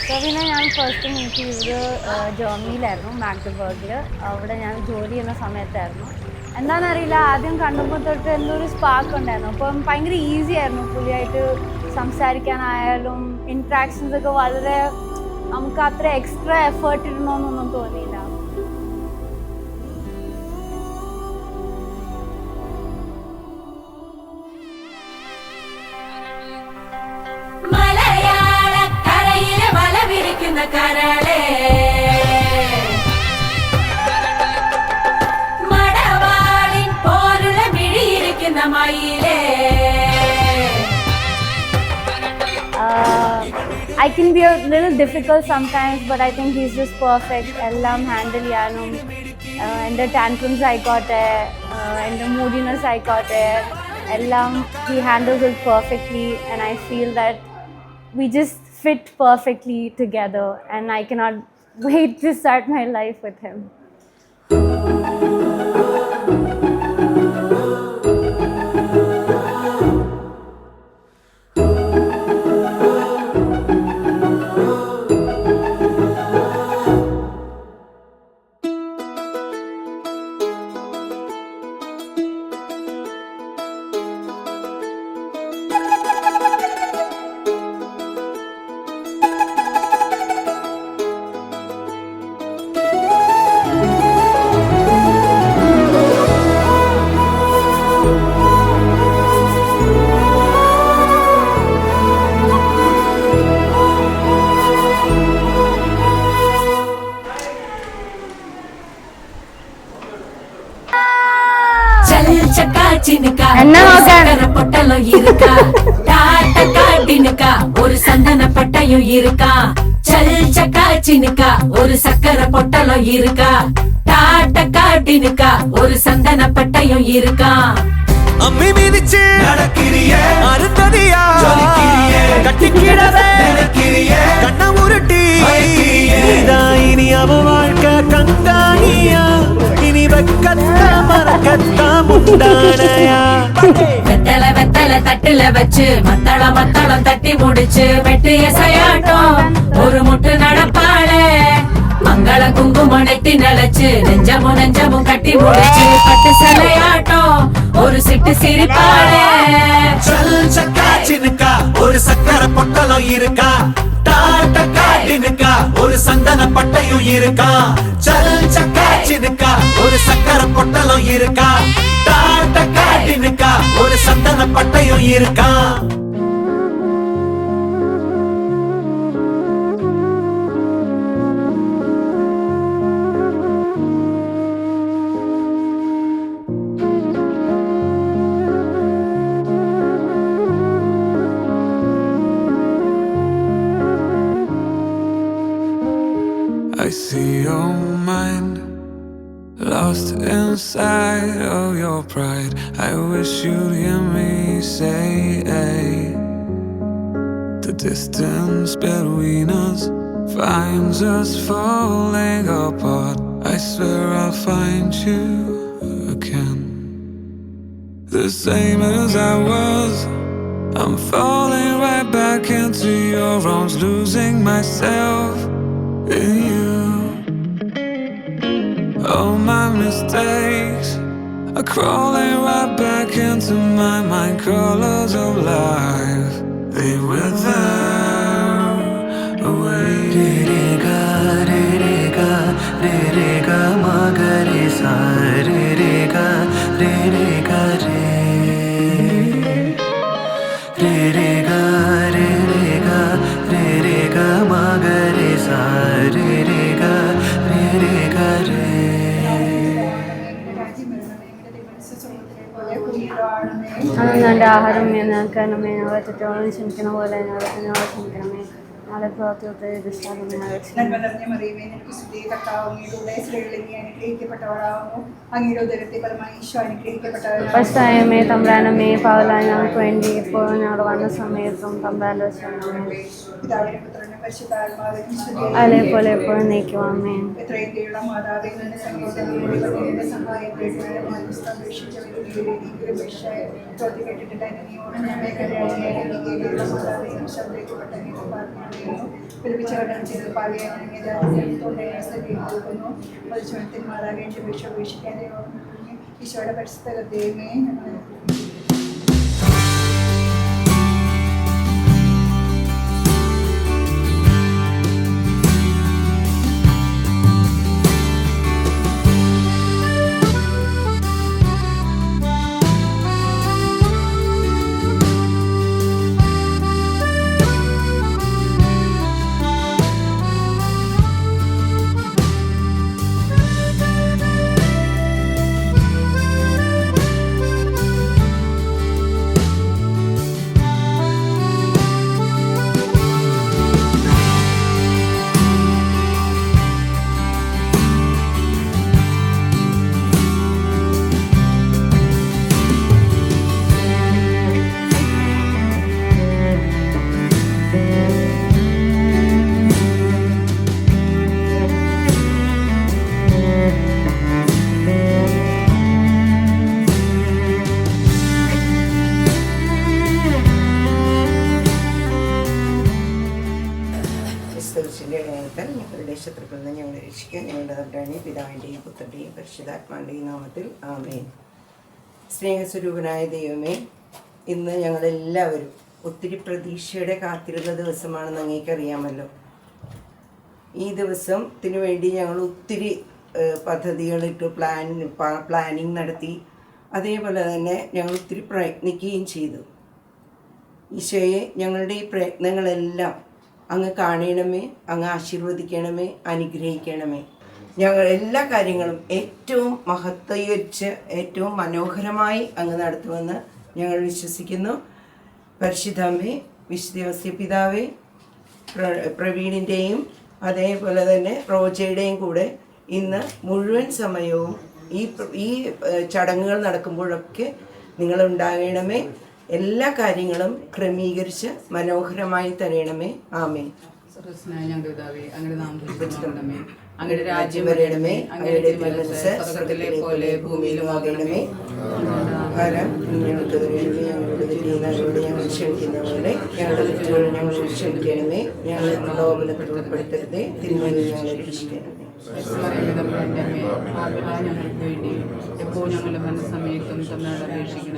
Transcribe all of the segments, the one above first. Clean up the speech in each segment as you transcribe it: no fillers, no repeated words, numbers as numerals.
പിന്നെ ഞാൻ first meet ചെയ്തത് ജർമ്മനിയിലായിരുന്നു, മാഗ്ഡബർഗിൽ. അവിടെ ഞാൻ ജോലി ചെയ്യുന്ന സമയത്തായിരുന്നു. എന്താണെന്നറിയില്ല, ആദ്യം കണ്ടപ്പോൾ തൊട്ട് എന്തോ ഒരു സ്പാർക്ക് ഉണ്ടായിരുന്നു. അപ്പം ഭയങ്കര ഈസി ആയിരുന്നു പുള്ളിയായിട്ട് സംസാരിക്കാനായാലും. ഇൻട്രാക്ഷൻസ് ഒക്കെ വളരെ, നമുക്ക് അത്ര എക്സ്ട്രാ എഫേർട്ട് ഇടണമെന്നൊന്നും തോന്നിയില്ല. മടവാളിൻ പോലുള്ള മിഴിയിരിക്കുന്ന മയിലേ. I can be a little difficult sometimes, but I think he's just perfect. Ellam handle cheyanum, and the tantrums aikotte, and the moodiness aikotte, ellam he handles it perfectly, and I feel that we just fit perfectly together, and I cannot wait to start my life with him. பொட்டலும் இருக்கா, டாட்டக்கா டினுக்கா ஒரு சந்தன பட்டையும் இருக்கா. சல் சக்கா சினுக்கா ஒரு சக்கர பொட்டலும் இருக்கா, டாட்டக்கா டினுக்கா ஒரு சந்தன பட்டையும் இருக்கா. அம்மி மிதிச்சு நடக்கிறியே, அருந்ததியா ஜொலிக்கிறியே, கட்டிக்கிடவே நினைக்கிறியே, கண்ண உருட்டி இனி அவ வாழ்க்கை கங்காணியா, இனி வெக்கத்த மறக்கத்த முண்டானையா. வெத்தலை வெத்தலை தட்டுல வச்சு மத்தளம் மத்தளம் தட்டி முடிச்சு வெட்டு எசையாட்டம் ஒரு முட்டு நடப்பாளே. மங்கள குங்குமம் நெத்தி நிலச்சு நெஞ்சமும் நெஞ்சமும் கட்டி முடிச்சு பட்டு சிலையாட்டம் ஒரு சிட்டு சிரிப்பாளே. சல் சக்கா சினுக்கா ஒரு சக்கர பொட்டலும் இருக்கா, டாட்டக்கா டினுக்கா ஒரு சந்தன பட்டையும் இருக்கா. சல் சக்கா சினுக்கா ஒரு சக்கர பொட்டலும் இருக்கா, டாட்டக்கா டினுக்கா ஒரு சந்தன பட்டையும் இருக்கா. I see your mind lost inside of your pride. I wish you'd hear me say, hey. The distance between us finds us falling apart. I swear I'll find you again, the same as I was. I'm falling right back into your arms, losing myself in you. All my mistakes are crawling right back into my mind. Colors of life, they wither away. Re ga ma ga re sa re ga re ga re. Re ga ma ga re sa re ga re. അന്ന് എൻ്റെ ആഹാരം ഞങ്ങൾക്കണമേ, ഞങ്ങളെ തെറ്റോളം ക്ഷമിക്കണ പോലെ ഞങ്ങളെ ക്ഷമിക്കണമേ. ഞങ്ങളെ പ്രവർത്തിയോട്ട് പശ്ചായമേ തമ്പ്രാനമേ, പാവലായ ഞങ്ങൾക്ക് വേണ്ടി ഇപ്പോഴും ഞങ്ങളുടെ വന്ന സമയത്തും തമ്പ്രാൻ്റെ പരിശുദ്ധാത്മാവിനും അതേപോലെ എപ്പോഴും നയിക്കും. ആമേൻ. എത്രയും ദയുള്ള മാതാവിൽ നിന്ന് സംഗീതങ്ങളുടെ സഹായം ചോദ്യം കേട്ടിട്ടുണ്ടായിരുന്നു. നീയോട് നമ്മെ കല്യാണിയുള്ള മാതാവിനും പിലിപ്പിച്ചവരുടെ ചെയ്ത് പാലിയാണെന്ന് പരിശോധനത്തിൽ മാതാവിനെ ക്ഷമേക്ഷിക്കാൻ ഈശോയുടെ പരിശുദ്ധ ദൈവമേ ഞങ്ങളുടെ ശത്രുക്കളിൽ നിന്ന് ഞങ്ങളെ രക്ഷിക്കാൻ ഞങ്ങളുടെ തമ്പുരാനെ പിതാവിൻ്റെയും പുത്രൻ്റെയും പരിശുദ്ധാത്മാവിൻ്റെയും നാമത്തിൽ ആമേൻ. സ്നേഹസ്വരൂപനായ ദൈവമേ, ഇന്ന് ഞങ്ങളെല്ലാവരും ഒത്തിരി പ്രതീക്ഷയുടെ കാത്തിരുന്ന ദിവസമാണെന്ന് അങ്ങേക്കറിയാമല്ലോ. ഈ ദിവസത്തിന് വേണ്ടി ഞങ്ങൾ ഒത്തിരി പദ്ധതികളിട്ട് പ്ലാനിങ് നടത്തി. അതേപോലെ തന്നെ ഞങ്ങൾ ഒത്തിരി പ്രയത്നിക്കുകയും ചെയ്തു. ഈശോയെ, ഞങ്ങളുടെ ഈ പ്രയത്നങ്ങളെല്ലാം അങ്ങ് കാണണമേ, അങ്ങ് ആശീർവദിക്കണമേ, അനുഗ്രഹിക്കണമേ. ഞങ്ങൾ എല്ലാ കാര്യങ്ങളും ഏറ്റവും മഹത്വീകരിച്ച് ഏറ്റവും മനോഹരമായി അങ്ങ് നടത്തുമെന്ന് ഞങ്ങൾ വിശ്വസിക്കുന്നു. പരിശുദ്ധാമ്മേ, വിശുദ്ധ പിതാവേ, പ്രവീണിൻ്റെയും അതേപോലെ തന്നെ റോജയുടെയും കൂടെ ഇന്ന് മുഴുവൻ സമയവും ഈ ചടങ്ങുകൾ നടക്കുമ്പോഴൊക്കെ നിങ്ങളുണ്ടാകണമേ. എല്ലാ കാര്യങ്ങളും ക്രമീകരിച്ച് മനോഹരമായി തരയണമേ. ആമേൻ. ഞങ്ങളുടെ പിതാവേ, അങ്ങയുടെ നാമം അങ്ങയുടെ രാജ്യം വരണമേ, അങ്ങയുടെ തിരുമനസ്സ് സ്വർഗ്ഗത്തിലെ പോലെ ഭൂമിയിലുമാകണമേ. ആഹാരം ഞങ്ങൾക്ക് തരണമേ, ഞങ്ങളുടെ തെറ്റിയുന്നവരോട് ഞങ്ങൾ ക്ഷമിക്കുന്ന പോലെ ഞങ്ങളുടെ തെറ്റുകൾ ഞങ്ങൾ ക്ഷമിക്കണമേ. ഞങ്ങളെ പ്രലോഭനത്തിൽ ഉൾപ്പെടുത്തരുതേ, തിന്മയിൽ ഞങ്ങളെ രക്ഷിക്കണമേ.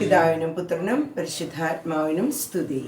പിതാവിനും പുത്രനും പരിശുദ്ധാത്മാവിനും സ്തുതി.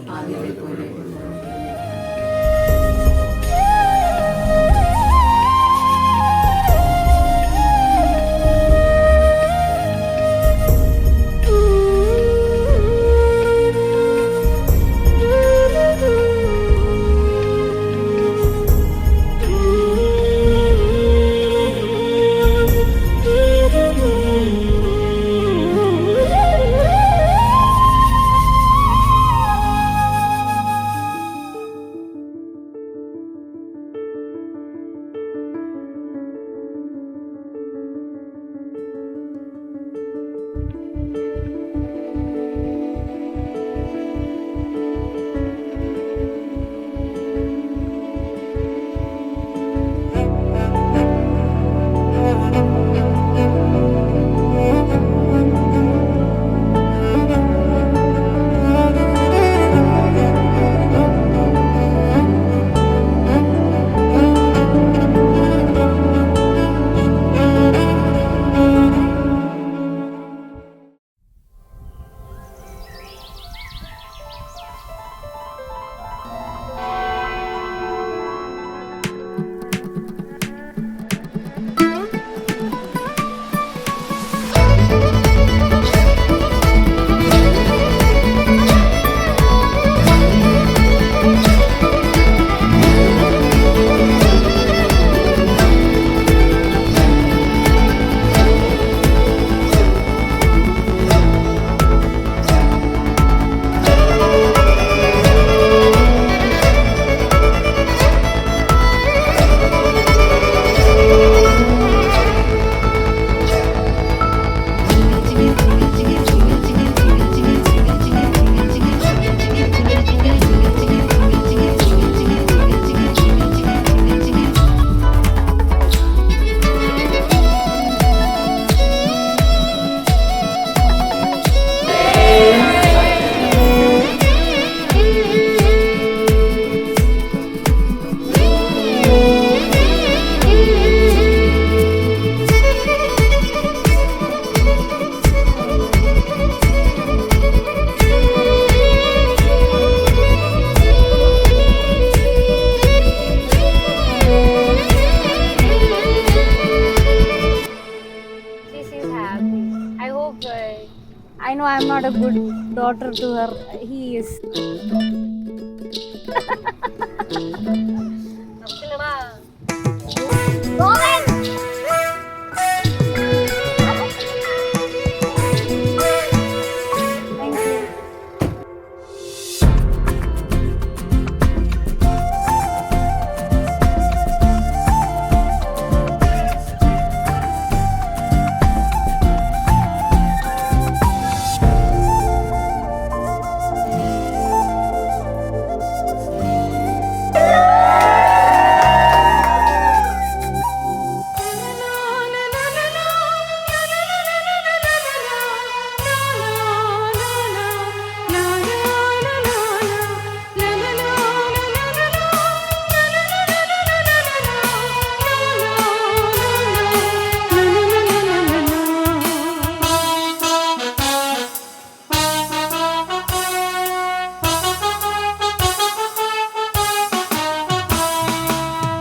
I'm not a good daughter to her. He is. Roman! Thank you.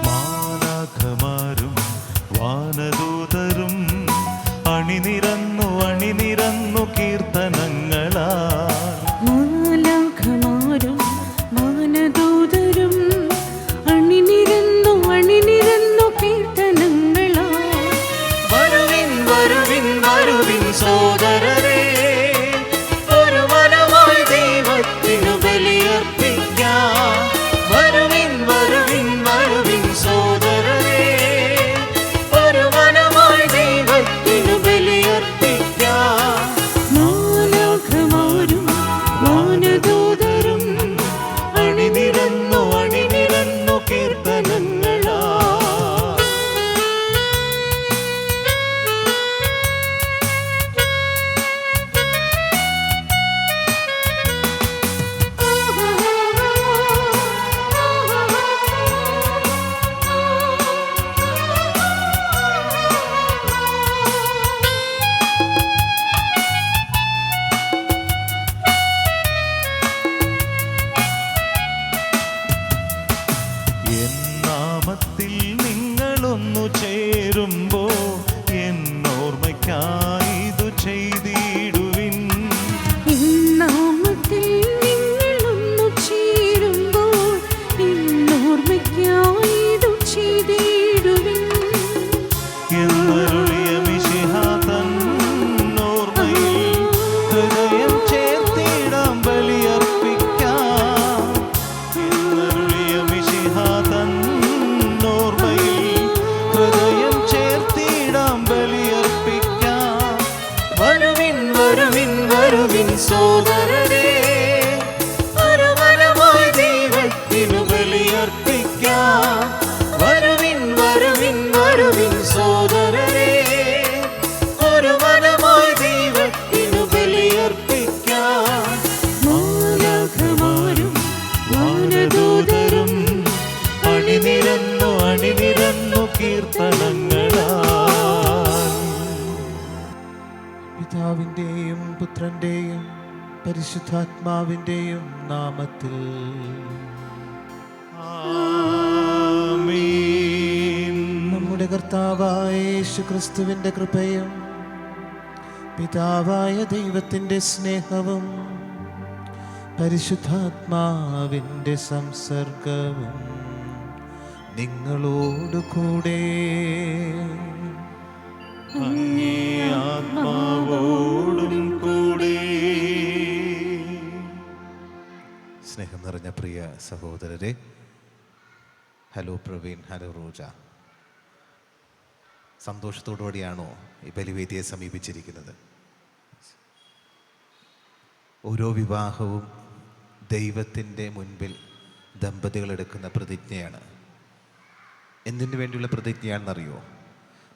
മാലാഖമാരും വാനദൂതരും അണിനിരന്നു അണിനിരന്നു കീർത്തനങ്ങളാ. മാലാഖമാരും വാനദൂതരും അണിനിരന്നു അണിനിരന്നു കീർത്തനങ്ങളാ. വരുവിൻ വരുവിൻ വരുവിൻ സോദരരേ, ഒരു മനമായി ദൈവത്തിനു ബലിയർപ്പിക്കാം. വരുവിൻ വരുവിൻ വരുവിൻ സോദരരേ, ഒരു മനമായി ദൈവത്തിനു ബലിയർപ്പിക്കാം. മാലാഖമാരും വാനദൂതരും അണിനിരന്നു അണിനിരന്നു കീർത്തനങ്ങളാ. എൻ നാമത്തിൽ നിങ്ങളൊന്നു ചേരുമ്പോ എന്നോർമ്മയ്ക്കായി ഇതു ചെയ്തിടുവിൻ. നാമത്തിൽ നിങ്ങളൊന്നു ചേരുമ്പോൾ എന്നോർമ്മയ്ക്കായി ഇതു ചെയ്തിടുവിൻ. എന്നരുളിയ മിശിഹാ തൻ ഓർമ്മയിൽ ഹൃദയം ചേർത്തിടാം ബലിയർപ്പിക്കാം. എന്നരുളിയ മിശിഹാ തൻ ഓർമ്മയിൽ ഹൃദയം ചേർത്തിടാം ബലിയർപ്പിക്കാം. വരുവിൻ വരുവിൻ വരുവിൻ സോദരരേ, ഒരു മനമായി ദൈവത്തിനു ബലിയർപ്പിക്കാം. വരുവിൻ വരുവിൻ വരുവിൻ സോദരരേ, ഒരു മനമായി ദൈവത്തിനു ബലിയർപ്പിക്കാം. മാലാഖമാരും വാനദൂതരും അണിനിരന്നു അണിനിരന്നു കീർത്തനങ്ങളാ. പിതാവിൻ്റെയും പുത്രൻ്റെയും പരിശുദ്ധാത്മാവിൻ്റെയും നാമത്തിൽ ആമീൻ. നമ്മുടെ കർത്താവായ യേശുക്രിസ്തുവിൻ്റെ കൃപയും പിതാവായ ദൈവത്തിൻ്റെ സ്നേഹവും പരിശുദ്ധാത്മാവിൻ്റെ സംസർഗവും നിങ്ങളോട് കൂടെ. അങ്ങേ ആത്മാവോടും കൂടെ. സ്നേഹം നിറഞ്ഞ പ്രിയ സഹോദരരെ, ഹലോ പ്രവീൺ, ഹലോ റോജ. സന്തോഷത്തോടുകൂടിയാണോ ഈ ബലിവേദിയെ സമീപിച്ചിരിക്കുന്നത്? ഓരോ വിവാഹവും ദൈവത്തിൻ്റെ മുൻപിൽ ദമ്പതികൾ എടുക്കുന്ന പ്രതിജ്ഞയാണ്. എന്തിനു വേണ്ടിയുള്ള പ്രതിജ്ഞയാണെന്നറിയോ?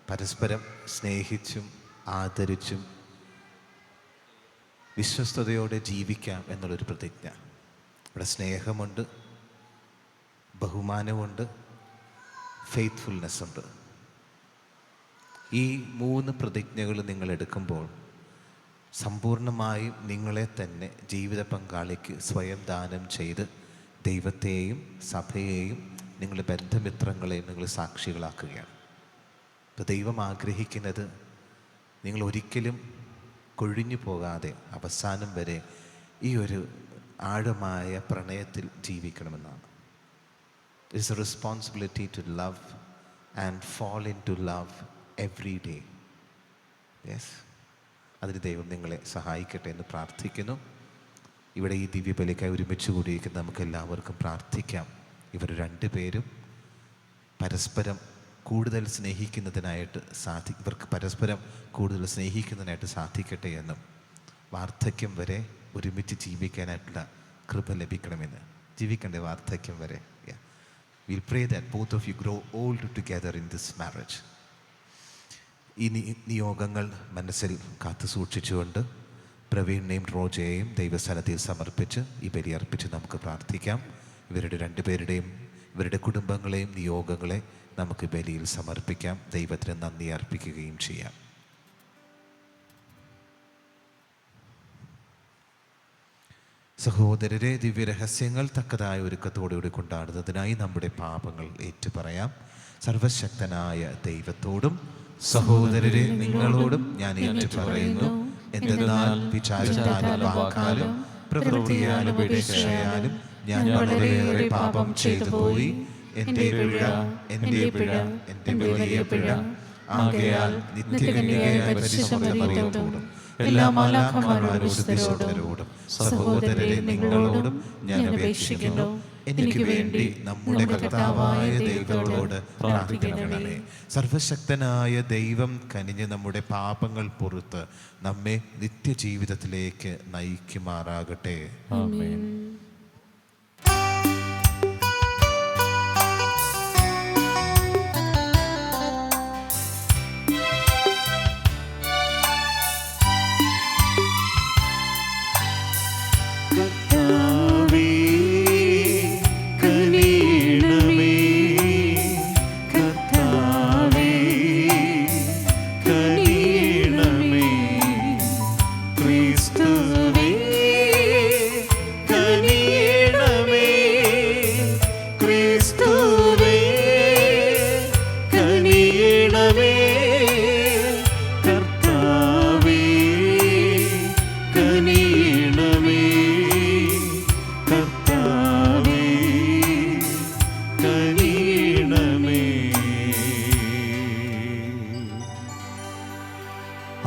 പരസ്പരം സ്നേഹിച്ചും ആദരിച്ചും വിശ്വസ്തയോടെ ജീവിക്കാം എന്നുള്ളൊരു പ്രതിജ്ഞ. ഇവിടെ സ്നേഹമുണ്ട്, ബഹുമാനമുണ്ട്, ഫെയ്ത്ത്ഫുൾനെസ് ഉണ്ട്. ഈ 3 പ്രതിജ്ഞകൾ നിങ്ങൾ എടുക്കുമ്പോൾ സമ്പൂർണമായും നിങ്ങളെ തന്നെ ജീവിത പങ്കാളിക്ക് സ്വയം ദാനം ചെയ്ത് ദൈവത്തെയും സഭയെയും നിങ്ങളുടെ ബന്ധമിത്രങ്ങളെയും നിങ്ങൾ സാക്ഷികളാക്കുകയാണ്. ഇപ്പോൾ ദൈവം ആഗ്രഹിക്കുന്നത് നിങ്ങൾ ഒരിക്കലും കൊഴിഞ്ഞു പോകാതെ അവസാനം വരെ ഈ ഒരു ആഴമായ പ്രണയത്തിൽ ജീവിക്കണമെന്നാണ്. It's a responsibility to love and fall into love every day. Yes, അതിന് ദൈവം നിങ്ങളെ സഹായിക്കട്ടെ എന്ന് പ്രാർത്ഥിക്കുന്നു. ഇവിടെ ഈ ദിവ്യബലിക്കായി ഒരുമിച്ച് കൂടിയിരിക്കുന്ന നമുക്ക് എല്ലാവർക്കും പ്രാർത്ഥിക്കാം. ഇവർ രണ്ടുപേരും പരസ്പരം കൂടുതൽ സ്നേഹിക്കുന്നതിനായിട്ട് ഇവർക്ക് പരസ്പരം കൂടുതൽ സ്നേഹിക്കുന്നതിനായിട്ട് സാധിക്കട്ടെ എന്നും വാർദ്ധക്യം വരെ ഒരുമിച്ച് ജീവിക്കാനായിട്ടുള്ള കൃപ ലഭിക്കണമെന്ന്. ജീവിക്കണ്ടേ വാർദ്ധക്യം വരെ? We'll pray that both of you grow old together in this marriage. ഈ നിയോഗങ്ങൾ മനസ്സിൽ കാത്തു സൂക്ഷിച്ചുകൊണ്ട് പ്രവീണിനെയും റോജയെയും ദൈവസ്ഥലത്തിൽ സമർപ്പിച്ച് ഈ ബലിയർപ്പിച്ച് നമുക്ക് പ്രാർത്ഥിക്കാം. ഇവരുടെ രണ്ടുപേരുടെയും ഇവരുടെ കുടുംബങ്ങളെയും നിയോഗങ്ങളെ നമുക്ക് ബലിയിൽ സമർപ്പിക്കാം. ദൈവത്തിന് നന്ദി അർപ്പിക്കുകയും ചെയ്യാം. സഹോദരരെ, ദിവ്യരഹസ്യങ്ങൾ തക്കതായ ഒരുക്കത്തോടുകൂടി കൊണ്ടാടുന്നതിനായി നമ്മുടെ പാപങ്ങൾ ഏറ്റുപറയാം. സർവശക്തനായ ദൈവത്തോടും സഹോദരരെ നിങ്ങളോടും ഞാൻ ഏറ്റുപറയുന്നു. എന്തെന്നാൽ വിചാരത്താലും വാക്കാലും പ്രവൃത്തിയാലും ഉപേക്ഷയാലും ഞാൻ വളരെയേറെ പാപം ചെയ്തു പോയി. എൻ്റെ പിഴ, എൻ്റെ പിഴ, എൻ്റെ വലിയ പിഴ. ആകയാൽ നിത്യകന്യകയായ പരിശുദ്ധ മറിയത്തോടും എല്ലാ മാലാഖമാരോടും സഹോദരരെ നിങ്ങളോടും ഞാൻ അപേക്ഷിക്കുന്നു. എനിക്ക് വേണ്ടി നമ്മുടെ കർത്താവായ ദൈവത്തോട് പ്രാർത്ഥിക്കണമേ. സർവശക്തനായ ദൈവം കനിഞ്ഞ് നമ്മുടെ പാപങ്ങൾ പുറത്ത് നമ്മെ നിത്യജീവിതത്തിലേക്ക് നയിക്കുമാറാകട്ടെ. ആമേൻ.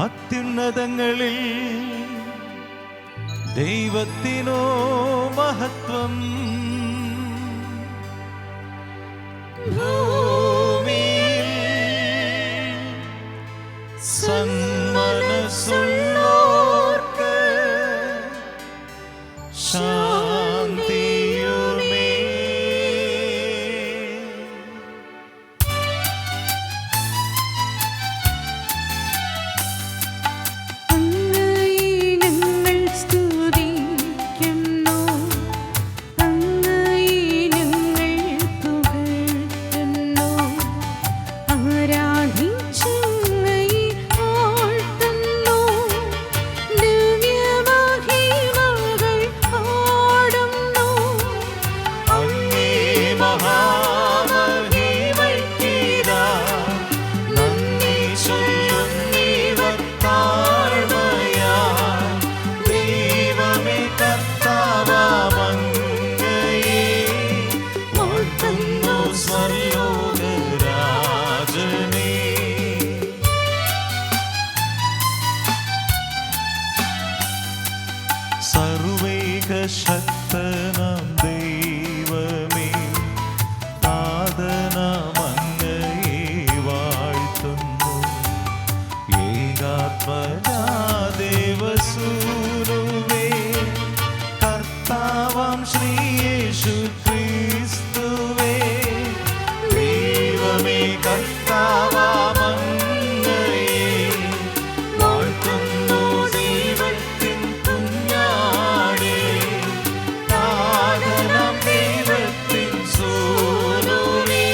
അത്യുന്നതങ്ങളിൽ ദൈവത്തിനോ മഹത്വം, ഭൂമിയിൽ സന്മനസ്സുള്ളോർക്ക് ശാന്തിയുമേ. സർവൈകശക്തനാം ദൈവമേ, താതനാമങ്ങയെ വാഴ്ത്തുന്നു. ഏകാത്മജാ ദേവസൂനുവേ, കർത്താവാം ശ്രീയേശു ക്രിസ്തുവേ, ദൈവമേ കർത്താവാമങ്ങയെ വാഴ്ത്തുന്നു. ദൈവത്തിൻ കുഞ്ഞാടേ, താതനാം ദൈവത്തിൻ സൂനുവേ,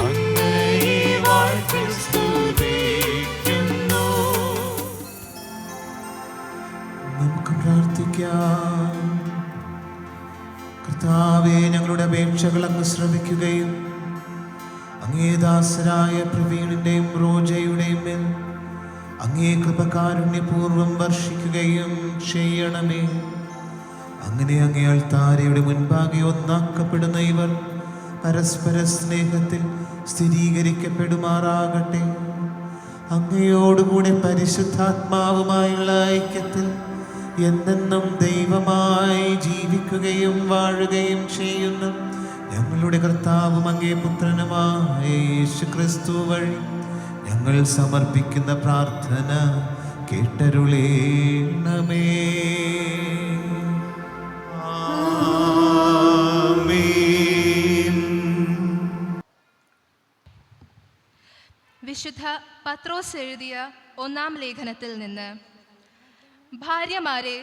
അങ്ങയെ വാഴ്ത്തി സ്തുതിക്കുന്നു. നമുക്ക് പ്രാർത്ഥിക്കാം. കർത്താവേ, ഞങ്ങളുടെ അപേക്ഷകൾ അങ്ങ് ശ്രവിക്കുകയും അങ്ങേ ദാസരായ പ്രവീണിന്റെയും റോജയുടെയും മേൽ അങ്ങേ കൃപ കാരുണ്യപൂർവ്വം വർഷിക്കുകയും ചെയ്യണമേ. അങ്ങനെ അങ്ങേ അൾത്താരയുടെ മുൻപാകെ ഒന്നാക്കപ്പെടുന്ന ഇവർ പരസ്പര സ്നേഹത്തിൽ സ്ഥിരീകരിക്കപ്പെടുമാറാകട്ടെ. അങ്ങയോടുകൂടെ പരിശുദ്ധാത്മാവുമായുള്ള ഐക്യത്തിൽ എന്നെന്നും ദൈവമായി ജീവിക്കുകയും വാഴുകയും ചെയ്യുന്ന ഞങ്ങളുടെ കർത്താവും അങ്ങേ പുത്രനുമായ യേശുക്രിസ്തു വഴി ഞങ്ങൾ സമർപ്പിക്കുന്ന പ്രാർത്ഥന കേട്ടരുളേണമേ. വിശുദ്ധ പത്രോസ് എഴുതിയ 1-ാം ലേഖനത്തിൽ നിന്ന്: ഭാര്യമാരെ,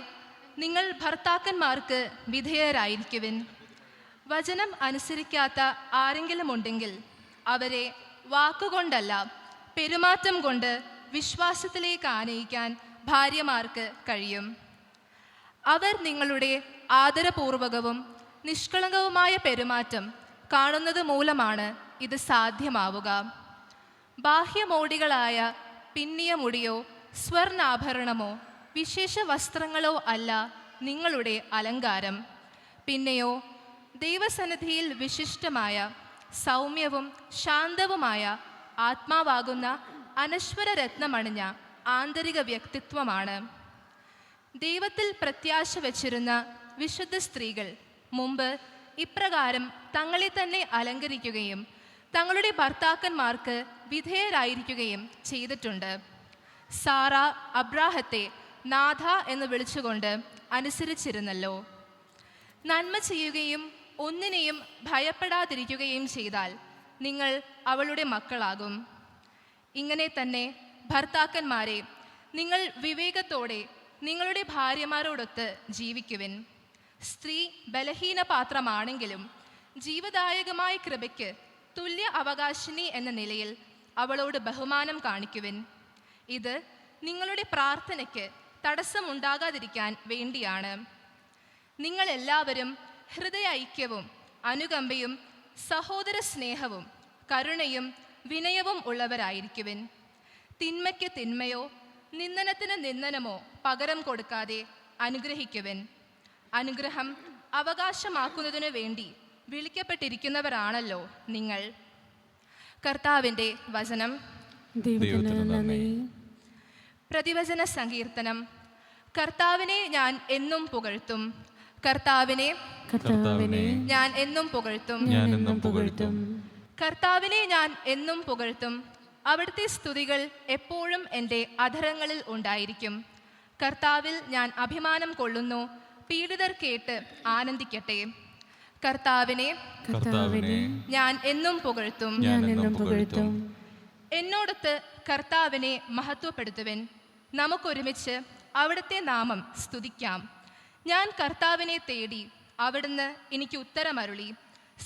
നിങ്ങൾ ഭർത്താക്കന്മാർക്ക് വിധേയരായിരിക്കുവിൻ. വചനം അനുസരിക്കാത്ത ആരെങ്കിലും ഉണ്ടെങ്കിൽ അവരെ വാക്കുകൊണ്ടല്ല, പെരുമാറ്റം കൊണ്ട് വിശ്വാസത്തിലേക്ക് ആനയിക്കാൻ ഭാര്യമാർക്ക് കഴിയും. അവർ നിങ്ങളുടെ ആദരപൂർവകവും നിഷ്കളങ്കവുമായ പെരുമാറ്റം കാണുന്നത് മൂലമാണ് ഇത് സാധ്യമാവുക. ബാഹ്യമോടികളായ പിന്നിയ മുടിയോ സ്വർണ്ണാഭരണമോ വിശേഷ വസ്ത്രങ്ങളോ അല്ല നിങ്ങളുടെ അലങ്കാരം. പിന്നെയോ ദൈവസന്നിധിയിൽ വിശിഷ്ടമായ സൗമ്യവും ശാന്തവുമായ ആത്മാവാകുന്ന അനശ്വര രത്നമണിഞ്ഞ ആന്തരിക വ്യക്തിത്വമാണ്. ദൈവത്തിൽ പ്രത്യാശ വച്ചിരുന്ന വിശുദ്ധ സ്ത്രീകൾ മുമ്പ് ഇപ്രകാരം തങ്ങളെ തന്നെ അലങ്കരിക്കുകയും തങ്ങളുടെ ഭർത്താക്കന്മാർക്ക് വിധേയരായിരിക്കുകയും ചെയ്തിട്ടുണ്ട്. സാറ അബ്രാഹത്തെ നാഥ എന്ന് വിളിച്ചുകൊണ്ട് അനുസരിച്ചിരുന്നല്ലോ. നന്മ ചെയ്യുകയും ഒന്നിനെയും ഭയപ്പെടാതിരിക്കുകയും ചെയ്താൽ നിങ്ങൾ അവളുടെ മക്കളാകും. ഇങ്ങനെ തന്നെ ഭർത്താക്കന്മാരെ, നിങ്ങൾ വിവേകത്തോടെ നിങ്ങളുടെ ഭാര്യമാരോടൊത്ത് ജീവിക്കുവിൻ. സ്ത്രീ ബലഹീന പാത്രമാണെങ്കിലും ജീവദായകമായ കൃപയ്ക്ക് തുല്യ അവകാശിനി എന്ന നിലയിൽ അവളോട് ബഹുമാനം കാണിക്കുവിൻ. ഇത് നിങ്ങളുടെ പ്രാർത്ഥനയ്ക്ക് തടസ്സമുണ്ടാകാതിരിക്കാൻ വേണ്ടിയാണ്. നിങ്ങളെല്ലാവരും ഹൃദയ ഐക്യവും അനുകമ്പയും സഹോദര സ്നേഹവും കരുണയും വിനയവും ഉള്ളവരായിരിക്കുവിൻ. തിന്മയ്ക്ക് തിന്മയോ നിന്ദനത്തിന് നിന്ദനമോ പകരം കൊടുക്കാതെ അനുഗ്രഹിക്കുവിൻ. അനുഗ്രഹം അവകാശമാക്കുന്നതിനു വേണ്ടി വിളിക്കപ്പെട്ടിരിക്കുന്നവരാണല്ലോ നിങ്ങൾ. കർത്താവിൻ്റെ വചനം. പ്രതിവചന സങ്കീർത്തനം. കർത്താവിനെ ഞാൻ എന്നും പുകഴ്ത്തും, കർത്താവിനെ ഞാൻ എന്നും പുകഴ്ത്തും, കർത്താവിനെ ഞാൻ എന്നും പുകഴ്ത്തും. അവിടുത്തെ സ്തുതികൾ എപ്പോഴും എൻ്റെ അധരങ്ങളിൽ ഉണ്ടായിരിക്കും. കർത്താവിൽ ഞാൻ അഭിമാനം കൊള്ളുന്നു, പീഡിതർ കേട്ട് ആനന്ദിക്കട്ടെ. കർത്താവിനെ ഞാൻ എന്നും പുകഴ്ത്തും. എന്നോടൊത്ത് കർത്താവിനെ മഹത്വപ്പെടുത്തുവിൻ. നമുക്കൊരുമിച്ച് അവിടുത്തെ നാമം സ്തുതിക്കാം. ഞാൻ കർത്താവിനെ തേടി, അവിടുന്ന് എനിക്ക് ഉത്തരമരുളി.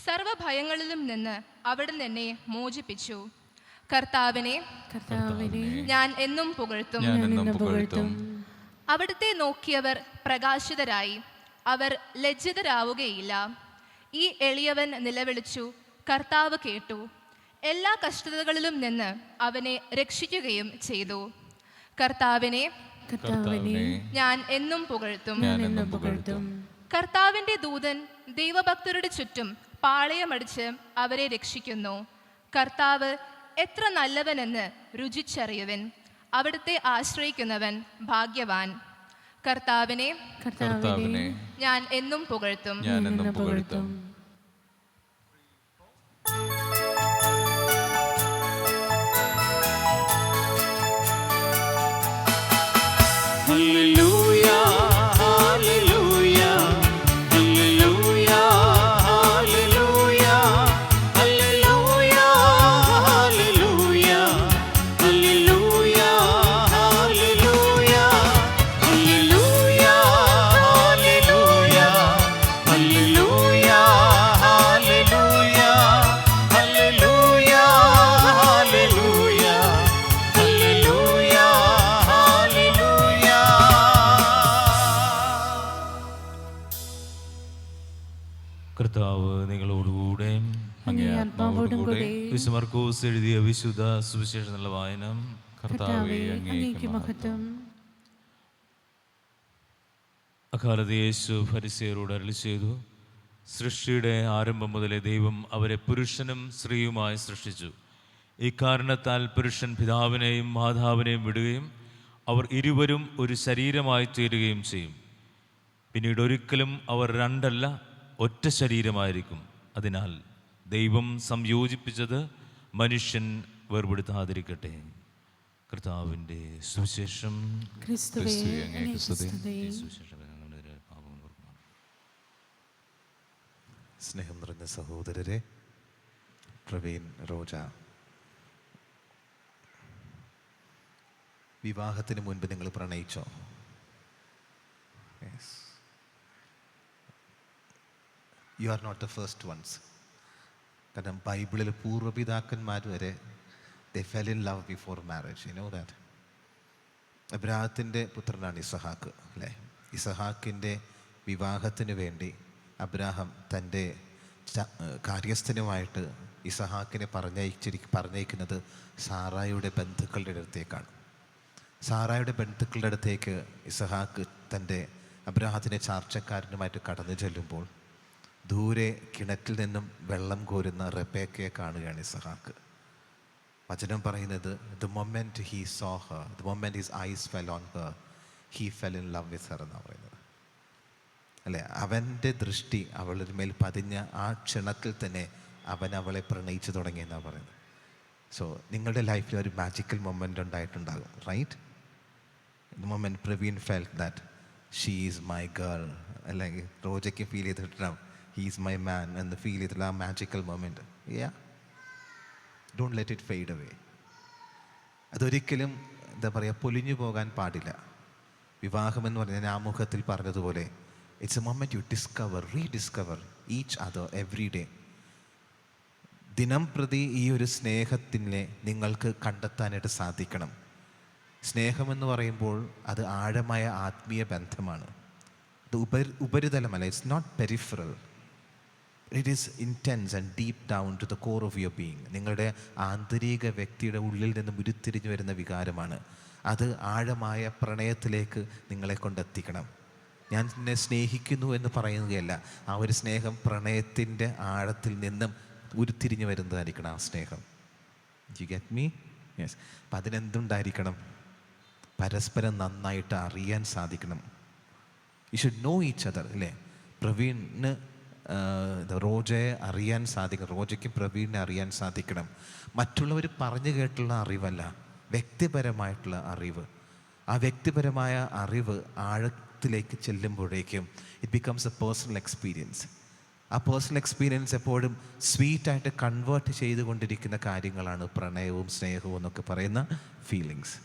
സർവഭയങ്ങളിലും നിന്ന് അവിടുന്ന് എന്നെ മോചിപ്പിച്ചു. കർത്താവിനെ ഞാൻ എന്നും പുകഴ്ത്തും. അവിടുത്തെ നോക്കിയവർ പ്രകാശിതരായി, അവർ ലജ്ജിതരാവുകയില്ല. ഈ എളിയവൻ നിലവിളിച്ചു, കർത്താവ് കേട്ടു. എല്ലാ കഷ്ടതകളിലും നിന്ന് അവനെ രക്ഷിക്കുകയും ചെയ്തു. കർത്താവിനെ ഞാൻ എന്നും പുകഴ്ത്തും. കർത്താവിൻ്റെ ദൂതൻ ദൈവഭക്തരുടെ ചുറ്റും പാളയമടിച്ച് അവരെ രക്ഷിക്കുന്നു. കർത്താവ് എത്ര നല്ലവനെന്ന് രുചിച്ചറിയുവൻ. അവിടുത്തെ ആശ്രയിക്കുന്നവൻ ഭാഗ്യവാൻ. കർത്താവിനെ ഞാൻ എന്നും പുകഴ്ത്തും. Hallelujah, hallelujah, hallelujah, hallelujah, hallelujah, hallelujah, hallelujah, hallelujah, hallelujah, hallelujah, hallelujah, hallelujah, hallelujah, hallelujah, hallelujah, hallelujah. കർത്താവ് നിങ്ങളോടുകൂടെ അങ്ങേ ആത്മാവോടും കൂടെ. വിശുദ്ധ മർക്കോസ് എഴുതിയ വിശുദ്ധ സുവിശേഷം എന്നുള്ള വായന. കർത്താവേ അങ്ങേക്ക് മഹത്വം. അക്കാലത്ത് യേശു ഫരിസേയരോട് അരുളി ചെയ്തു, സൃഷ്ടിയുടെ ആരംഭം മുതലേ ദൈവം അവരെ പുരുഷനും സ്ത്രീയുമായി സൃഷ്ടിച്ചു. ഇക്കാരണത്താൽ പുരുഷൻ പിതാവിനെയും മാതാവിനെയും വിടുകയും അവർ ഇരുവരും ഒരു ശരീരമായി തീരുകയും ചെയ്യും. പിന്നീട് ഒരിക്കലും അവർ രണ്ടല്ല, ഒറ്റ ശരീരമായിരിക്കും. അതിനാൽ ദൈവം സംയോജിപ്പിച്ചത് മനുഷ്യൻ വേർപെടുത്താതിരിക്കട്ടെ. കർത്താവിൻ്റെ സുവിശേഷം. സ്നേഹം നിറഞ്ഞ സഹോദരരെ, പ്രവീൺ, റോജ, വിവാഹത്തിന് മുൻപ് നിങ്ങൾ പ്രണയിച്ചോ? You are not the first ones. കാരണം ബൈബിളിൽ പൂർവ്വപിതാക്കന്മാർ വരെ they fell in love before marriage. You know that. അബ്രാഹത്തിൻ്റെ പുത്രനാണ് ഇസഹാക്ക്, അല്ലേ? ഇസഹാക്കിൻ്റെ വിവാഹത്തിന് വേണ്ടി അബ്രാഹം തൻ്റെ കാര്യസ്ഥനുമായിട്ട് ഇസഹാക്കിനെ പറഞ്ഞയക്കുന്നത് സാറായുടെ ബന്ധുക്കളുടെ അടുത്തേക്കാണ്. സാറായുടെ ബന്ധുക്കളുടെ അടുത്തേക്ക് ഇസഹാക്ക് തൻ്റെ അബ്രാഹത്തിൻ്റെ ചാർച്ചക്കാരനുമായിട്ട് കടന്നു ചെല്ലുമ്പോൾ ദൂരെ കിണറ്റിൽ നിന്നും വെള്ളം കോരുന്ന റെബേക്കയെ കാണുകയാണ് ഇസഹാക്ക്. വചനം പറയുന്നത്, the moment he saw her, the moment his eyes fell on her, he fell in love with her എന്നാണ് പറയുന്നത്, അല്ലേ? അവൻ്റെ ദൃഷ്ടി അവളുടെ മേൽ പതിഞ്ഞ ആ ക്ഷണത്തിൽ തന്നെ അവൻ അവളെ പ്രണയിച്ചു തുടങ്ങിയെന്നാണ് പറയുന്നത്. സോ നിങ്ങളുടെ ലൈഫിൽ ഒരു മാജിക്കൽ മൊമെൻ്റ് ഉണ്ടായിട്ടുണ്ടാകും, right? The moment Praveen felt that she is my girl, അല്ലെങ്കിൽ റോജയ്ക്ക് ഫീൽ ചെയ്തിട്ടുണ്ടാവും ഹീ ഈസ് മൈ മാൻ എന്ന് ഫീൽ ചെയ്തിട്ടുള്ള ആ magical moment. Don't let it fade away. അതൊരിക്കലും എന്താ പറയുക, പൊലിഞ്ഞു പോകാൻ പാടില്ല. വിവാഹമെന്ന് പറഞ്ഞാൽ ആമുഖത്തിൽ പറഞ്ഞതുപോലെ it's A moment U discover, rediscover each other every day. ദിനം പ്രതി ഈ ഒരു സ്നേഹത്തിനെ നിങ്ങൾക്ക് കണ്ടെത്താനായിട്ട് സാധിക്കണം. സ്നേഹമെന്ന് പറയുമ്പോൾ അത് ആഴമായ ആത്മീയ ബന്ധമാണ്. ഇത് ഉപരിതലമല്ല. It's not peripheral. It is intense and deep down to the core of your being. നിങ്ങളുടെ ആന്തരിക വ്യക്തിയുടെ ഉള്ളിൽ നിന്നും ഉരുത്തിരിഞ്ഞു വരുന്ന വികാരമാണ്. അത് ആഴമായ പ്രണയത്തിലേക്ക് നിങ്ങളെ കൊണ്ടെത്തിക്കണം. ഞാൻ നിന്നെ സ്നേഹിക്കുന്നു എന്ന് പറയുകയല്ല, ആ ഒരു സ്നേഹം പ്രണയത്തിൻ്റെ ആഴത്തിൽ നിന്നും ഉരുത്തിരിഞ്ഞു വരുന്നതായിരിക്കണം ആ സ്നേഹം. You get me? യെസ്. അപ്പം അതിനെന്തുണ്ടായിരിക്കണം? പരസ്പരം നന്നായിട്ട് അറിയാൻ സാധിക്കണം. You should know each other, അല്ലേ? പ്രവീണിന് റോജയെ അറിയാൻ സാധിക്കണം, റോജയ്ക്ക് പ്രവീണിനെ അറിയാൻ സാധിക്കണം. മറ്റുള്ളവർ പറഞ്ഞു കേട്ടുള്ള അറിവല്ല, വ്യക്തിപരമായിട്ടുള്ള അറിവ്. ആ വ്യക്തിപരമായ അറിവ് ആഴത്തിലേക്ക് ചെല്ലുമ്പോഴേക്കും it becomes a personal experience. ആ പേഴ്സണൽ എക്സ്പീരിയൻസ് എപ്പോഴും സ്വീറ്റായിട്ട് കൺവേർട്ട് ചെയ്തുകൊണ്ടിരിക്കുന്ന കാര്യങ്ങളാണ് പ്രണയവും സ്നേഹവും എന്നൊക്കെ പറയുന്ന ഫീലിങ്സ്.